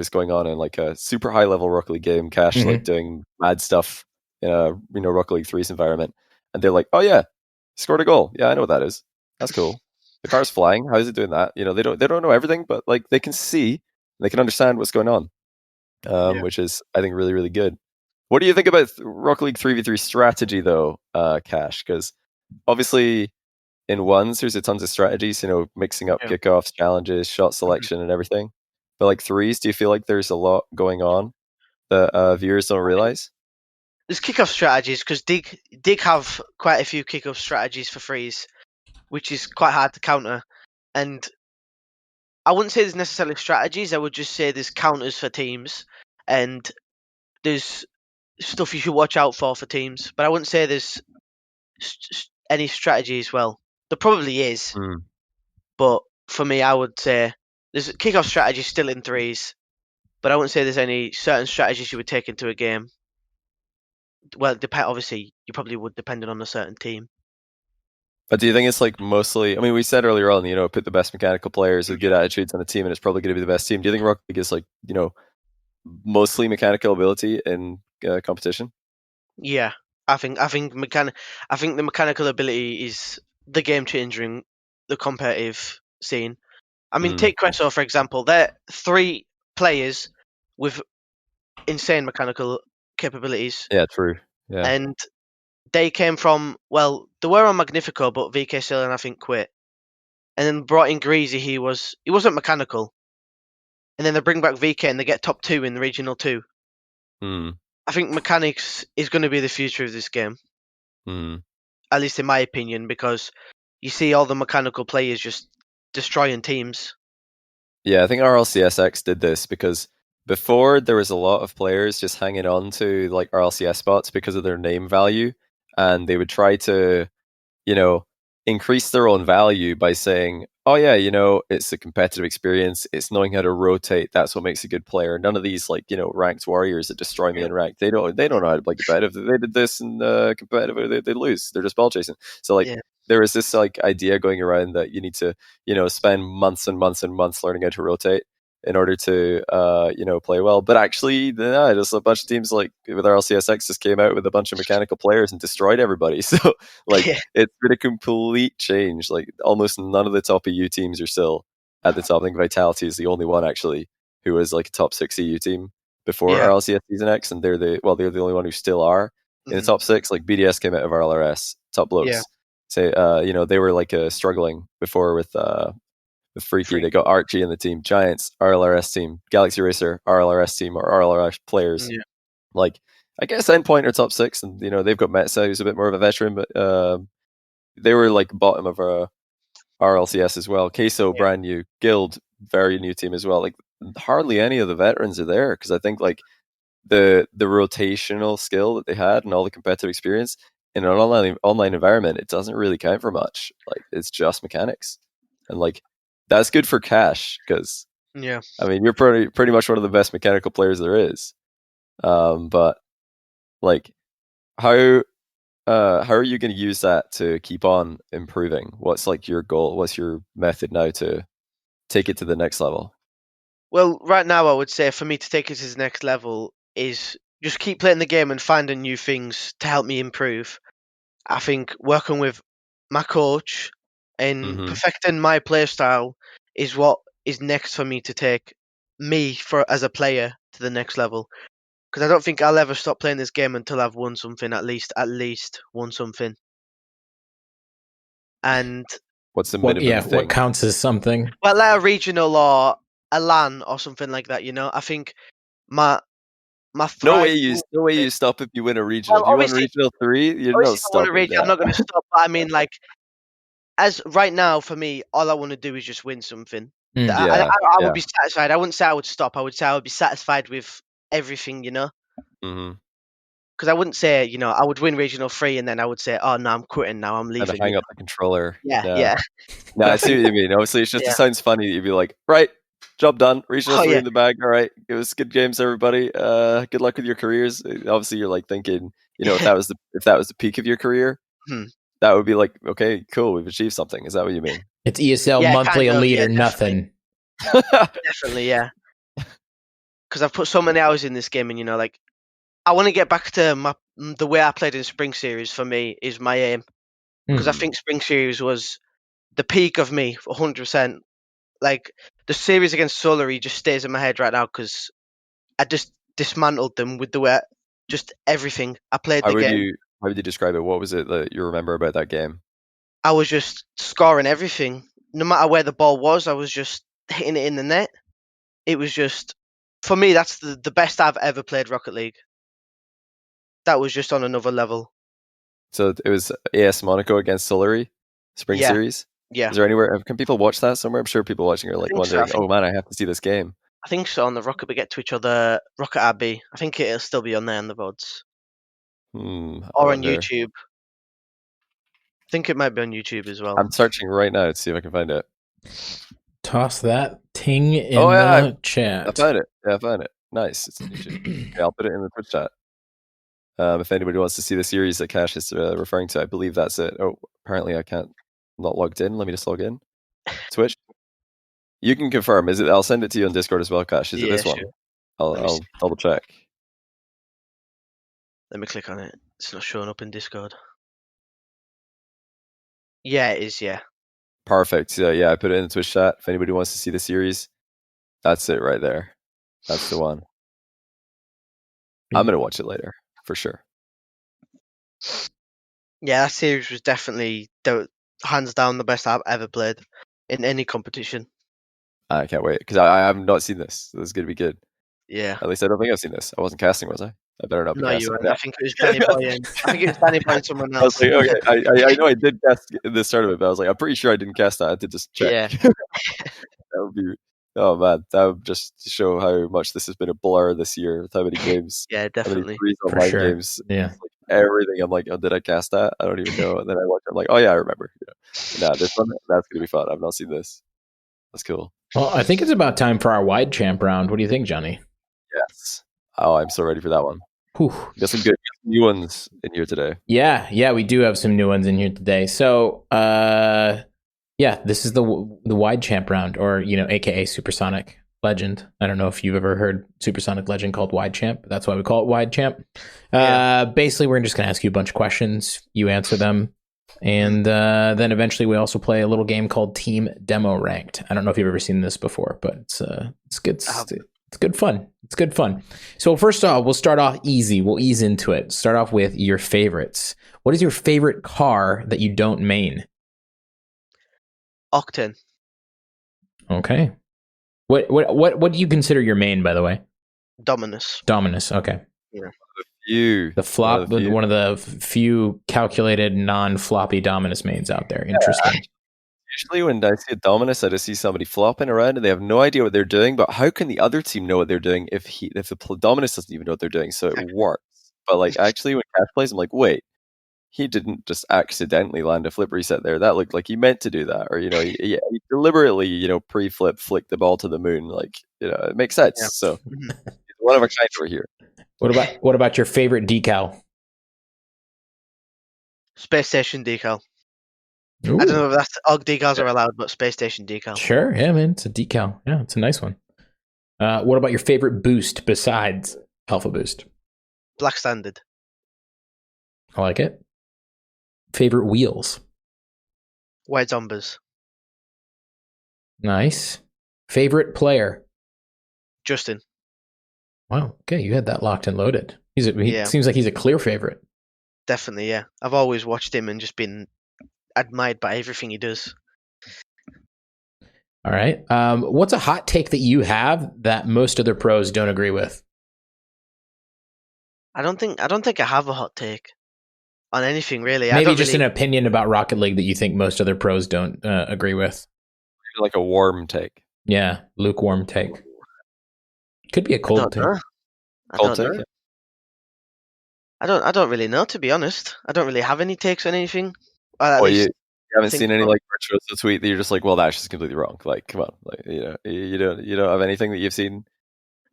is going on in like a super high level Rocket League game, Kash like doing mad stuff in a Rocket League 3's environment, and they're like, oh yeah, scored a goal. Yeah, I know what that is. That's cool. The car's flying. How is it doing that? They don't know everything, but like they can see, they can understand what's going on, which is, I think, really, really good. What do you think about Rocket League 3v3 strategy though, Kash? Because obviously in ones there's a tons of strategies, mixing up kickoffs, challenges, shot selection, and everything. But like threes, do you feel like there's a lot going on that viewers don't realize? There's kickoff strategies, because Dig have quite a few kickoff strategies for threes, which is quite hard to counter. And I wouldn't say there's necessarily strategies, I would just say there's counters for teams, and there's stuff you should watch out for teams. But I wouldn't say there's any strategy as well. There probably is, but for me, I would say there's kickoff strategies still in threes, but I wouldn't say there's any certain strategies you would take into a game. Well, obviously, you probably would, depending on a certain team. But do you think it's like mostly, I mean, we said earlier on, put the best mechanical players with good attitudes on a team and it's probably going to be the best team. Do you think Rocket League is like, mostly mechanical ability in competition? Yeah, I think the mechanical ability is the game changer in the competitive scene. I mean, take Queso, for example. They're 3 players with insane mechanical capabilities. Yeah, true. Yeah. And they came from, well, they were on Magnifico, but VK Sillen, I think, quit. And then brought in Greasy. He wasn't mechanical, and then they bring back VK and they get top 2 in the Regional 2. I think mechanics is going to be the future of this game. At least in my opinion, because you see all the mechanical players just destroying teams. Yeah, I think RLCSX did this because before there was a lot of players just hanging on to like RLCS spots because of their name value, and they would try to, increase their own value by saying, oh yeah, it's a competitive experience, it's knowing how to rotate, that's what makes a good player. None of these ranked warriors that destroy me in ranked, they don't know how to play competitive. They did this in competitive, they lose, they're just ball chasing. So there was this idea going around that you need to spend months and months and months learning how to rotate in order to play well. But actually, just a bunch of teams with RLCSX just came out with a bunch of mechanical players and destroyed everybody. So it's been a complete change. Almost none of the top EU teams are still at the top. I think Vitality is the only one actually who was a top 6 EU team before RLCS Season X, and they're the only one who still are in the top 6. BDS came out of RLRS, top blokes. Say they were struggling before with Freaky. They got Archie in the team, Giants, RLRS team, Galaxy Racer, RLRS team, or RLRS players. I guess Endpoint are top 6, and they've got Metsa, who's a bit more of a veteran, but they were bottom of RLCS as well. Queso, brand new. Guild, very new team as well. Hardly any of the veterans are there, because I think the rotational skill that they had and all the competitive experience in an online environment, it doesn't really count for much. It's just mechanics, and that's good for Kash, because I mean, you're pretty much one of the best mechanical players there is. But how are you going to use that to keep on improving? What's your goal? What's your method now to take it to the next level? Well, right now I would say for me to take it to the next level is just keep playing the game and finding new things to help me improve. I think working with my coach and perfecting my play style is what is next for me to take me as a player to the next level. Because I don't think I'll ever stop playing this game until I've won something, at least won something. And what's the minimum thing? What counts as something? Well, like a regional or a LAN or something like that, I think my no way you stop if you win a regional. If you win regional 3, you're not stopping that. I'm not going to stop. But I mean, as right now for me, all I want to do is just win something. I would be satisfied. I wouldn't say I would stop. I would say I would be satisfied with everything, Because I wouldn't say, I would win regional 3 and then I would say, oh no, I'm quitting now, I'm leaving. And hang up the controller. Yeah. No, I see what you mean. Obviously, it's just it sounds funny that you'd be like, right, job done, regional 3 in the bag. All right, it was good games, everybody. Good luck with your careers. Obviously, you're thinking, if that was the peak of your career, that would be okay, cool, we've achieved something. Is that what you mean? It's ESL monthly elite or nothing. Definitely, yeah. Because I've put so many hours in this game, and I want to get back to the way I played in Spring Series. For me, is my aim, because I think Spring Series was the peak of me, 100%. The series against Solary just stays in my head right now because I just dismantled them with the way, just everything. I played the game. How would you describe it? What was it that you remember about that game? I was just scoring everything. No matter where the ball was, I was just hitting it in the net. It was just, for me, that's the best I've ever played Rocket League. That was just on another level. So it was AS Monaco against Solary, Spring Series? Yeah. Is there anywhere, can people watch that somewhere? I'm sure people watching are wondering, oh man, I have to see this game. I think so, on the Rocket We Get to Each Other, Rocket RB. I think it'll still be on there on the VODs. Or on YouTube. I think it might be on YouTube as well. I'm searching right now to see if I can find it. Toss that ting in the chat. I found it. Yeah, I found it. Nice. It's on YouTube. Okay, I'll put it in the Twitch chat. If anybody wants to see the series that Kash is referring to, I believe that's it. Oh, apparently I can't. I'm not logged in. Let me just log in. Twitch. You can confirm. Is it? I'll send it to you on Discord as well, Kash. Is it this one? Sure. I'll double check. Let me click on it. It's not showing up in Discord. Yeah, it is. Yeah. Perfect. So yeah, I put it in the Twitch chat. If anybody wants to see the series, that's it right there. That's the one. I'm gonna watch it later for sure. Yeah, that series was definitely hands down the best I've ever played in any competition. I can't wait because I have not seen this. This is going to be good. Yeah. At least I don't think I've seen this. I wasn't casting, was I? I better not be No, casting. you weren't. Yeah. I think it was Danny Boy and someone I was else. like, okay, I know I did cast in the start of it, but I was like, I'm pretty sure I didn't cast that. I had to just check. Yeah. That would be, oh man, that would just show how much this has been a blur this year with how many games, Yeah, definitely. how many For online sure. games, Yeah. like everything. I'm like, oh, did I cast that? I don't even know. And then I watch it, I'm like, oh yeah, I remember. Yeah. Nah, this one, that's gonna be fun. I've not seen this. That's cool. Well, I think it's about time for our Widechamp round. What do you think, Johnny? Yes. Oh, I'm so ready for that one. Whew. Got some good new ones in here today. Yeah, we do have some new ones in here today. So, this is the Widechamp round, or aka Supersonic Legend. I don't know if you've ever heard Supersonic Legend called Widechamp, but that's why we call it Widechamp. Basically, we're just going to ask you a bunch of questions. You answer them. And then eventually we also play a little game called Team Demo Ranked. I don't know if you've ever seen this before, but it's good. It's good fun. It's good fun. So first off, we'll start off easy. We'll ease into it. Start off with your favorites. What is your favorite car that you don't main? Octane. Okay. What do you consider your main, by the way? Dominus. Dominus. Okay. Yeah. The flop, one of the few calculated non-floppy Dominus mains out there. Interesting. Usually when I see a Dominus, I just see somebody flopping around and they have no idea what they're doing. But how can the other team know what they're doing if the Dominus doesn't even know what they're doing? So it works. But like actually, when Kash plays, I'm like, wait, he didn't just accidentally land a flip reset there. That looked like he meant to do that, or he deliberately pre-flip flicked the ball to the moon. Like it makes sense. Yeah. So he's one of a kind over here. What about your favorite decal? Space Station decal. Ooh. I don't know if that's OG decals are allowed, but Space Station decal. Sure, yeah, man, it's a decal. Yeah, it's a nice one. What about your favorite boost besides Alpha Boost? Black Standard. I like it. Favorite wheels? White Zombers. Nice. Favorite player? Justin. Wow. Okay, you had that locked and loaded. He seems like he's a clear favorite. Definitely, yeah. I've always watched him and just been admired by everything he does. All right. What's a hot take that you have that most other pros don't agree with? I don't think I have a hot take on anything really. Maybe just an opinion about Rocket League that you think most other pros don't agree with. Like a warm take. Yeah, lukewarm take. Could be a cold take. Cold take. I don't really know, to be honest. I don't really have any takes on anything. You haven't seen any like Virtuoso tweet that you're just like, well, that's just completely wrong. Like, come on, like you don't have anything that you've seen.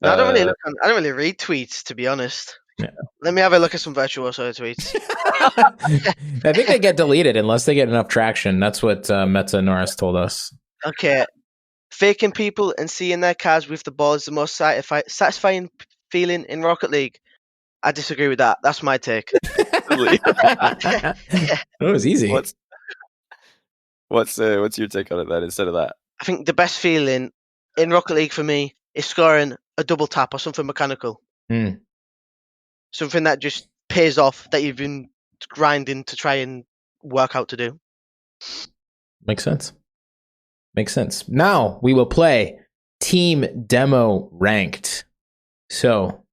No, I don't really read tweets, to be honest. Yeah. Let me have a look at some Virtuoso tweets. I think they get deleted unless they get enough traction. That's what Meta Norris told us. Okay, faking people and seeing their cards with the ball is the most satisfying feeling in Rocket League. I disagree with that. That's my take. That was easy. What's your take on it then? Instead of that, I think the best feeling in Rocket League for me is scoring a double tap or something mechanical. Something that just pays off, that you've been grinding to try and work out to do. Makes sense. Now we will play Team Demo Ranked. So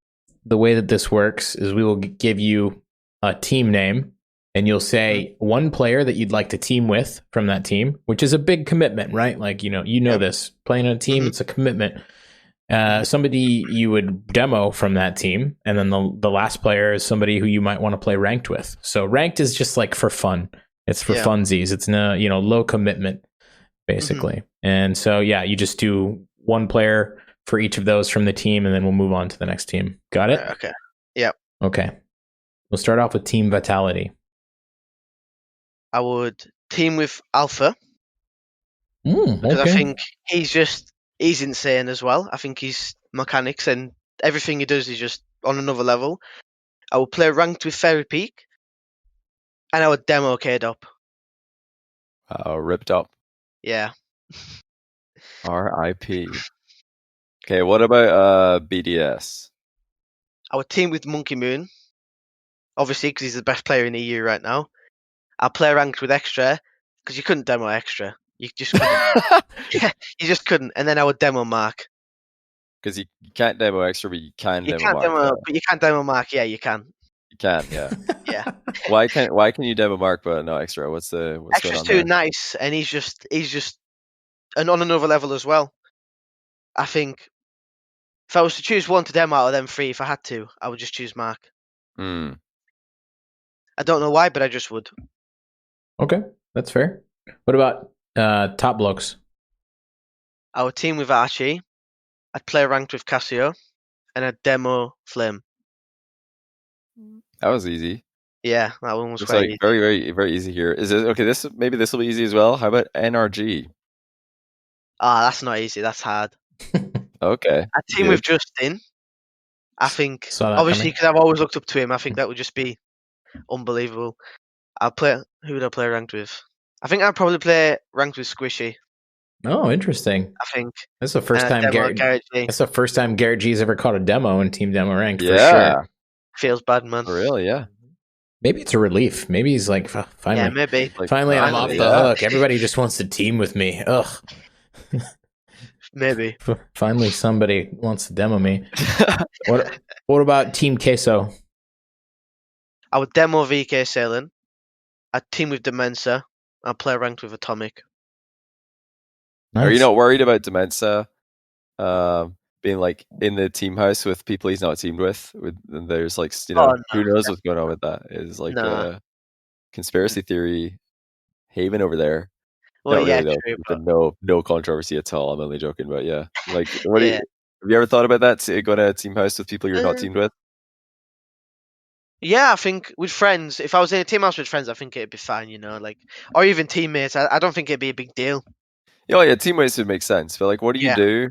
the way that this works is we will give you a team name, and you'll say one player that you'd like to team with from that team, which is a big commitment, right? Like, this. Playing on a team, it's a commitment. Somebody you would demo from that team, and then the last player is somebody who you might want to play ranked with. So ranked is just like for fun. It's for funsies. It's low commitment, basically. And so, you just do one player for each of those from the team, and then we'll move on to the next team. Got it? Okay. Yep. Okay. We'll start off with Team Vitality. I would team with Alpha. Because I think he's insane as well. I think his mechanics and everything he does is just on another level. I would play ranked with Fairy Peak. And I would demo K-Dop. Ripped up. Yeah. R.I.P. Okay, what about BDS? I would team with Monkey Moon. Obviously, because he's the best player in the EU right now. I'll play ranked with Extra, because you couldn't demo Extra. You just couldn't. You just couldn't. And then I would demo Mark. Because you can't demo extra, but you can You demo can't Mark. demo, but you can't demo Mark. Yeah, you can. You can, yeah. Yeah. Why can you demo Mark but no extra? What's going Extra's on too there? nice, and he's just and on another level as well. I think if I was to choose one to demo out of them three, if I had to, I would just choose Mark. Hmm. I don't know why, but I just would. Okay, that's fair. What about top blokes? I would team with Archie. I'd play ranked with Cassio, and I'd demo Flame. That was easy. Yeah, that one was It's quite like easy. very, very, very easy here. Is it okay? This will be easy as well. How about NRG? That's not easy. That's hard. Okay. I team good. with Justin. I think Saw that obviously coming. because I've always looked up to him. I think that would just be unbelievable. Who would I play ranked with? I think I'd probably play ranked with Squishy. Oh, interesting. I think That's the first time demo Garrett. G. That's the first time Garrett G's ever caught a demo in team demo ranked for Yeah. sure. Feels bad, man. Really? Yeah. Maybe it's a relief. Maybe he's like, finally, Yeah, maybe. Like, finally, I'm off finally, the yeah. hook. Everybody just wants to team with me. Ugh. Maybe. Finally, somebody wants to demo me. What about Team Queso? I would demo VK Sailing. I'd team with Demensa. I'd play ranked with Atomic. Nice. Are you not worried about Demensa being like in the team house with people he's not teamed with? There's like No. who knows what's going on with that? Is like Nah. a conspiracy theory haven over there. Well, Not yeah, really true. though. No controversy at all. I'm only joking, but yeah. Like, what Yeah. have you ever thought about that? Going to a team house with people you're not Uh, teamed with? Yeah, I think with friends, if I was in a team house with friends, I think it'd be fine, or even teammates. I don't think it'd be a big deal. Oh yeah, teammates would make sense. But like, what do you Yeah. do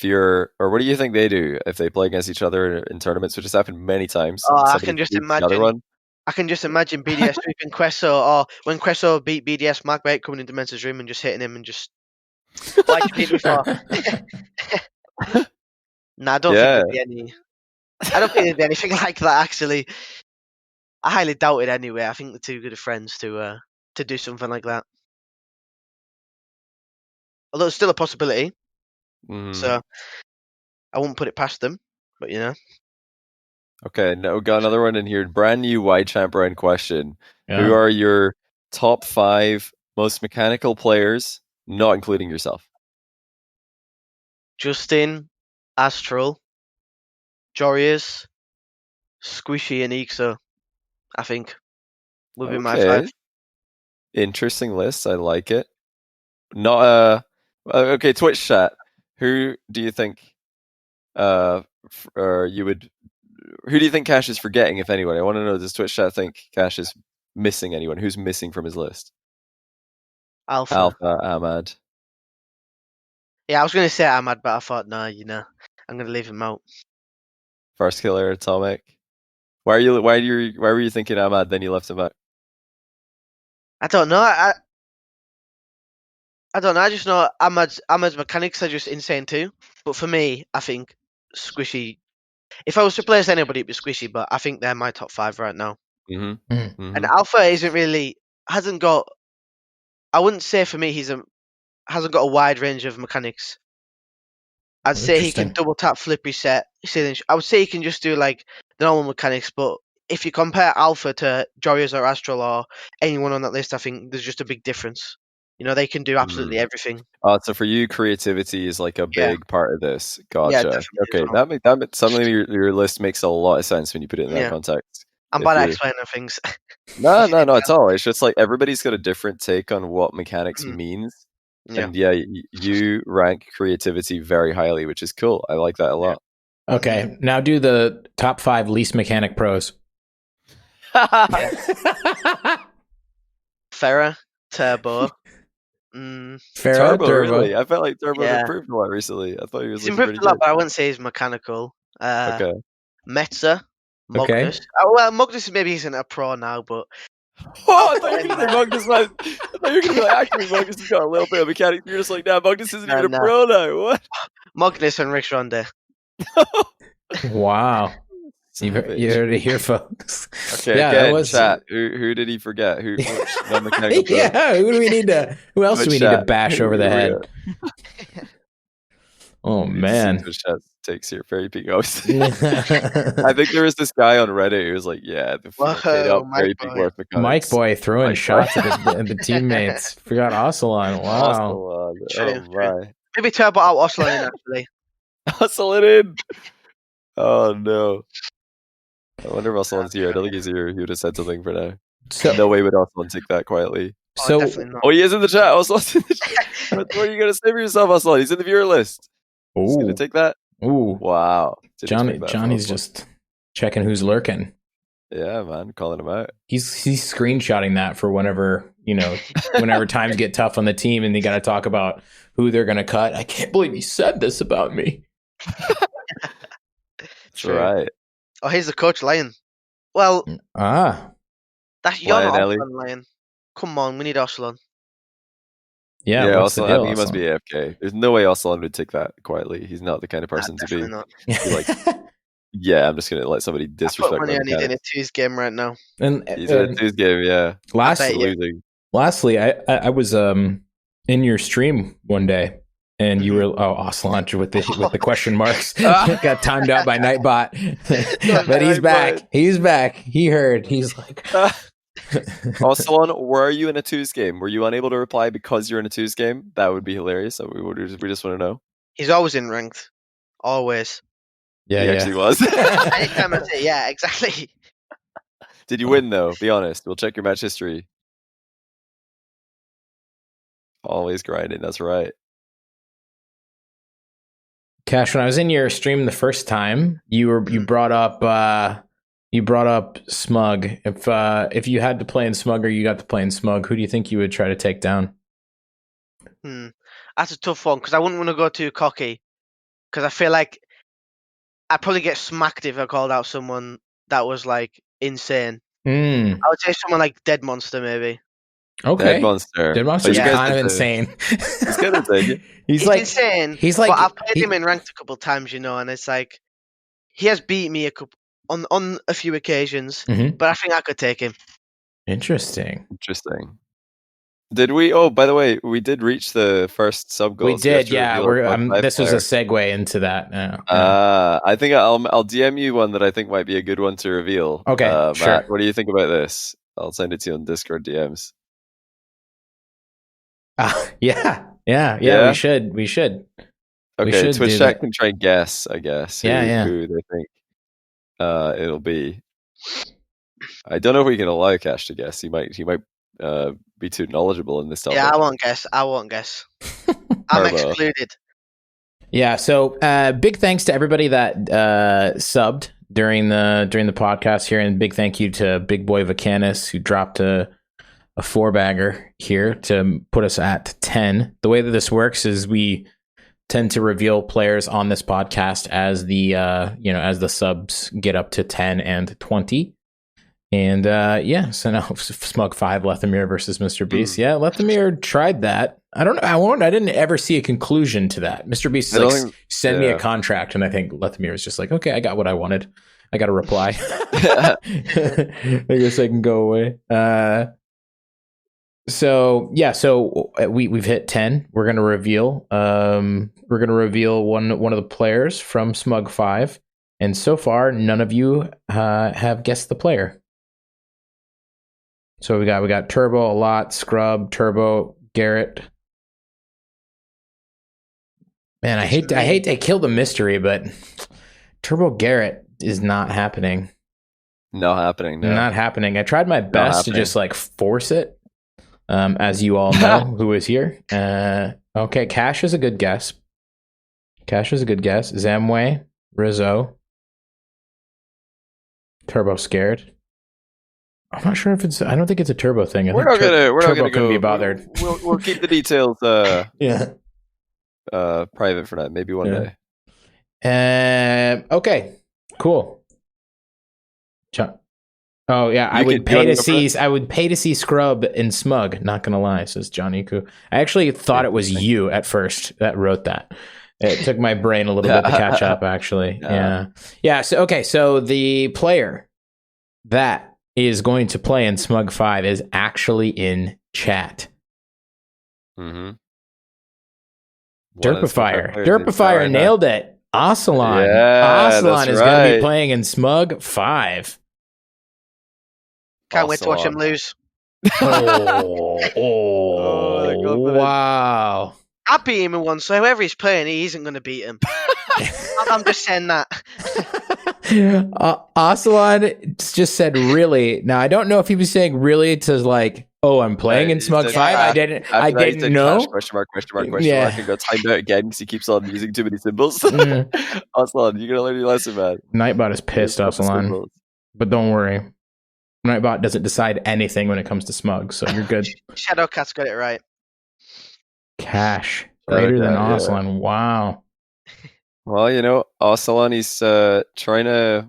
or what do you think they do if they play against each other in tournaments, which has happened many times? Oh, I Somebody can just beats the other imagine. one. I can just imagine BDS sweeping Queso, or when Queso beat BDS, Mark Bate coming into Mensa's room and just hitting him and just like you did before. Nah, I don't think there'd be any. I don't think there'd be anything like that. Actually, I highly doubt it. Anyway, I think they're too good of friends to do something like that. Although it's still a possibility, so I won't put it past them. But Okay, now we got another one in here. Brand new Widechamp Round question. Yeah. Who are your top 5 most mechanical players, not including yourself? Justin, Astral, Notorious, Squishy, and Ixo, I think, would be my 5. Interesting list. I like it. Not okay. Twitch chat. Who do you think? Who do you think Kash is forgetting, if anyone? I want to know. Does Twitch chat think Kash is missing anyone? Who's missing from his list? Alpha. Ahmad. Yeah, I was going to say Ahmad, but I thought, no, I'm going to leave him out. First killer, Atomic. Why were you thinking Ahmad? Then you left him out. I don't know. I don't know. I just know Ahmad's mechanics are just insane too. But for me, I think Squishy. If I was to place anybody, it'd be Squishy. But I think they're my top 5 right now. Mm-hmm. Mm-hmm. And Alpha hasn't got. I wouldn't say for me hasn't got a wide range of mechanics. I'd say he can double tap, flip, reset. I would say he can just do like the normal mechanics. But if you compare Alpha to Notorious or Astral or anyone on that list, I think there's just a big difference. They can do absolutely everything. So for you, creativity is like a big part of this. Gotcha. Yeah, definitely. Okay, that suddenly your list makes a lot of sense when you put it in that context. I'm bad at explaining things. No, not at all. It's just like everybody's got a different take on what mechanics means. Yeah. And you rank creativity very highly, which is cool. I like that a lot. Okay, now do the top 5 least mechanic pros. Farah, Turbo. Turbo, really? I felt like Turbo improved a lot recently. I thought he was improved pretty a lot, good. but I wouldn't say he's mechanical. Okay. Metza, Magnus. Well, Magnus maybe isn't a pro now, but. Oh, I thought you were going to say Magnus, man. I thought you were going to be like, actually, Magnus has got a little bit of mechanics. You're just like, nah, Magnus isn't even a pro now. What? Magnus and Rick Ronde. Wow. You heard it here, folks. Okay, yeah, again, that was chat. Who did he forget? Who who else do we need to bash over the head? Oh man, chat takes here. Fairy Peak host. I think there was this guy on Reddit who was like, "Yeah, the Fairy Peak worth mechanics." Mike Boy throwing shots at the teammates. Forgot Ocelon. Wow. Oh my. Maybe turbo out Ocelon in actually. Ocelon in. Oh no. I wonder if Ocelon's here. I don't think he's here. He would have said something for now. So, no way would Ocelon take that quietly. So, he is in the chat. Ocelon's in the chat. What are you going to say for yourself, Ocelon? He's in the viewer list. He's going to take that? Ooh. Wow. Johnny's just checking who's lurking. Yeah, man. Calling him out. He's screenshotting that for whenever times get tough on the team and they got to talk about who they're going to cut. I can't believe he said this about me. That's right. Oh, here's the coach, Lion. Well, that's you're not Ocelon, Lion. Come on, we need Ocelon. Yeah, Ocelon, he must be AFK. There's no way Ocelon would take that quietly. He's not the kind of person to be. Not. Like, yeah, I'm just gonna let somebody disrespect. I need in a 2's game right now. And he's in a 2's game, yeah. Lastly, I was in your stream one day. And you were Ocelon with the question marks. Got timed out by Nightbot. But he's back. He's back. He heard. He's like Ocelon, were you in a 2's game? Were you unable to reply because you're in a 2's game? That would be hilarious. We just want to know. He's always in ranked. Always. Yeah, he actually was. Anytime I say, yeah, exactly. Did you win though? Be honest. We'll check your match history. Always grinding, that's right. Kash, when I was in your stream the first time, you brought up SMUG. If you had to play in SMUG or you got to play in SMUG, who do you think you would try to take down? That's a tough one because I wouldn't want to go too cocky because I feel like I'd probably get smacked if I called out someone that was like insane. I would say someone like Dead Monster maybe. Okay. Dead Monster's kind of insane. He's kind of insane. He's like insane. He's like, but I've played him in ranked a couple of times, and it's like he has beat me on a few occasions, but I think I could take him. Interesting. Did we? Oh, by the way, we did reach the first sub goal. We did, yeah. This was a segue into that. I think I'll DM you one that I think might be a good one to reveal. Okay, sure. Matt, what do you think about this? I'll send it to you on Discord DMs. Yeah. We should. Okay, Twitch chat can try and guess, I guess. Who they think it'll be. I don't know if we can allow Kash to guess. He might be too knowledgeable in this topic. Yeah, I won't guess. I'm excluded. Yeah. So big thanks to everybody that subbed during the podcast here, and big thank you to Big Boy Vacanis who dropped a 4-bagger here to put us at 10. The way that this works is we tend to reveal players on this podcast as the as the subs get up to 10 and 20. And so now Smug 5 Lethamyr versus Mr. Beast. Yeah, Lethamyr tried that. I don't know. I didn't ever see a conclusion to that. Mr. Beast is like, send me a contract, and I think Lethamyr is just like, okay, I got what I wanted. I got a reply. I guess I can go away. So we've hit 10. We're gonna reveal one of the players from Smug 5, and so far none of you have guessed the player. So we got Turbo, a lot, Scrub, Turbo, Garrett. Man, I hate to kill the mystery, but Turbo Garrett is not happening. Not happening. No. Not happening. I tried my best to just like force it. As you all know, who is here. Okay, Kash is a good guess. Zamway, Rizzo, Turbo Scared. I'm not sure if it's. I don't think it's a Turbo thing. We're not gonna be bothered. We'll keep the details. Private for that. Maybe one day. Okay. Cool. Oh yeah, I would pay to see Scrub in Smug. Not gonna lie, says John Iku. I actually thought it was you at first that wrote that. It took my brain a little bit to catch up, actually. Yeah. So, okay. So the player that is going to play in SMUG 5 is actually in chat. Mm-hmm. Derpifier nailed it. Ocelon. Yeah, Ocelon is going to be playing in SMUG 5. Can't wait to watch him lose. Wow. I beat him in one, so whoever he's playing, he isn't going to beat him. I'm just saying that. Ocelon just said really. Now, I don't know if he was saying really to like, oh, I'm playing in SMUG 5. I didn't know. Question mark. And go time out again because he keeps on using too many symbols. Ocelon, you're going to learn your lesson, man. Nightbot is pissed, Ocelon. But don't worry. Nightbot doesn't decide anything when it comes to SMUG, so you're good. Shadowcat's got it right. Cash greater than Ocelon. Yeah. Wow. Well, Ocelon, he's trying to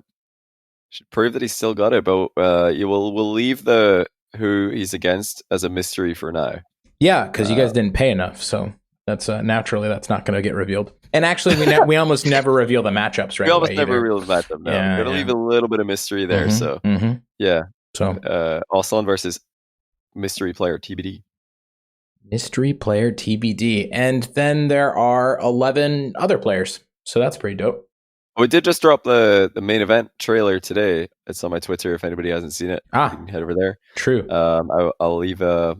prove that he's still got it, but we'll leave the who he's against as a mystery for now. Yeah, because you guys didn't pay enough, so that's naturally that's not going to get revealed. And actually, we almost never reveal the matchups, right? We almost never reveal the matchup. No, we're gonna leave a little bit of mystery there. Yeah. So Ocelon versus mystery player TBD. Mystery player TBD. And then there are 11 other players. So that's pretty dope. We did just drop the main event trailer today. It's on my Twitter. If anybody hasn't seen it, you can head over there. True. I'll leave it at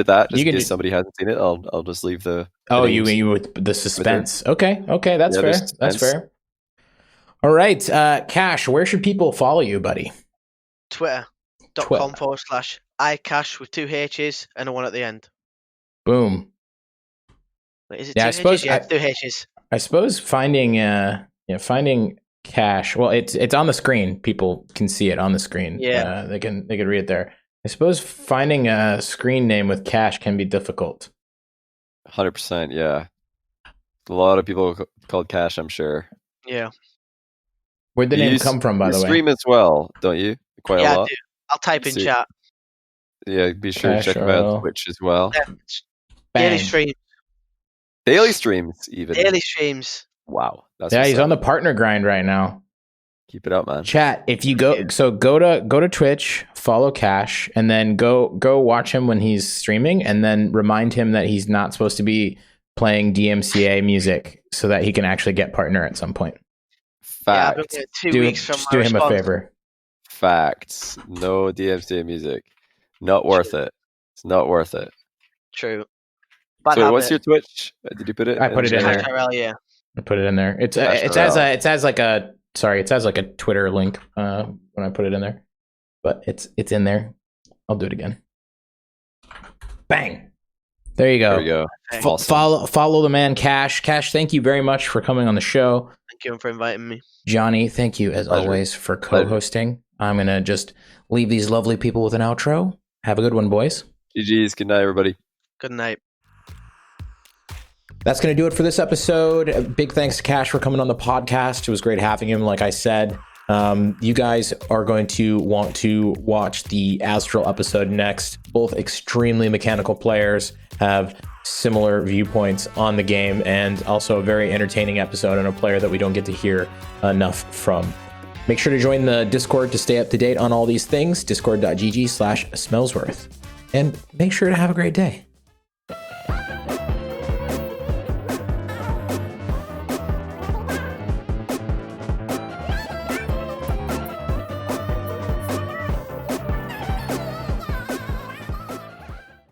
that. Just in case somebody hasn't seen it, I'll just leave the. Oh, you with the suspense. Okay, that's fair. That's fair. All right, Cash. Where should people follow you, buddy? Twitter.com/iCash with 2 H's and a 1 at the end. Boom. Wait, is it 2 H's? Yeah, 2 H's. I suppose finding Cash. Well, it's on the screen. People can see it on the screen. Yeah, they can read it there. I suppose finding a screen name with Cash can be difficult. 100%. Yeah, a lot of people called Cash, I'm sure. Yeah. Where'd the name come from, by the way? You stream as well, don't you? Quite a lot. I do. I'll type in chat. Yeah, be sure to check him out on Twitch as well. Daily streams. Daily streams, even. Daily streams. Wow. He's on the partner grind right now. Keep it up, man. Chat, if you go to Twitch, follow Cash, and then go watch him when he's streaming, and then remind him that he's not supposed to be playing DMCA music so that he can actually get partner at some point. Facts. Yeah, 2 weeks from just do him a favor. Facts. No DMCA music. Not worth it. It's not worth it. True. So what's your Twitch? Did you put it? I put it in there. Yeah. I put it in there. It has like a Twitter link when I put it in there, but it's in there. I'll do it again. Bang. There you go. There you go. Follow the man Cash. Cash, thank you very much for coming on the show. Thank you for inviting me. Johnny, thank you as always for co-hosting. I'm going to just leave these lovely people with an outro. Have a good one, boys. GG's. Good night, everybody. Good night. That's going to do it for this episode. Big thanks to Cash for coming on the podcast. It was great having him, like I said. You guys are going to want to watch the Astral episode next. Both extremely mechanical players have similar viewpoints on the game, and also a very entertaining episode on a player that we don't get to hear enough from. Make sure to join the Discord to stay up to date on all these things, discord.gg/Smellsworth. And make sure to have a great day.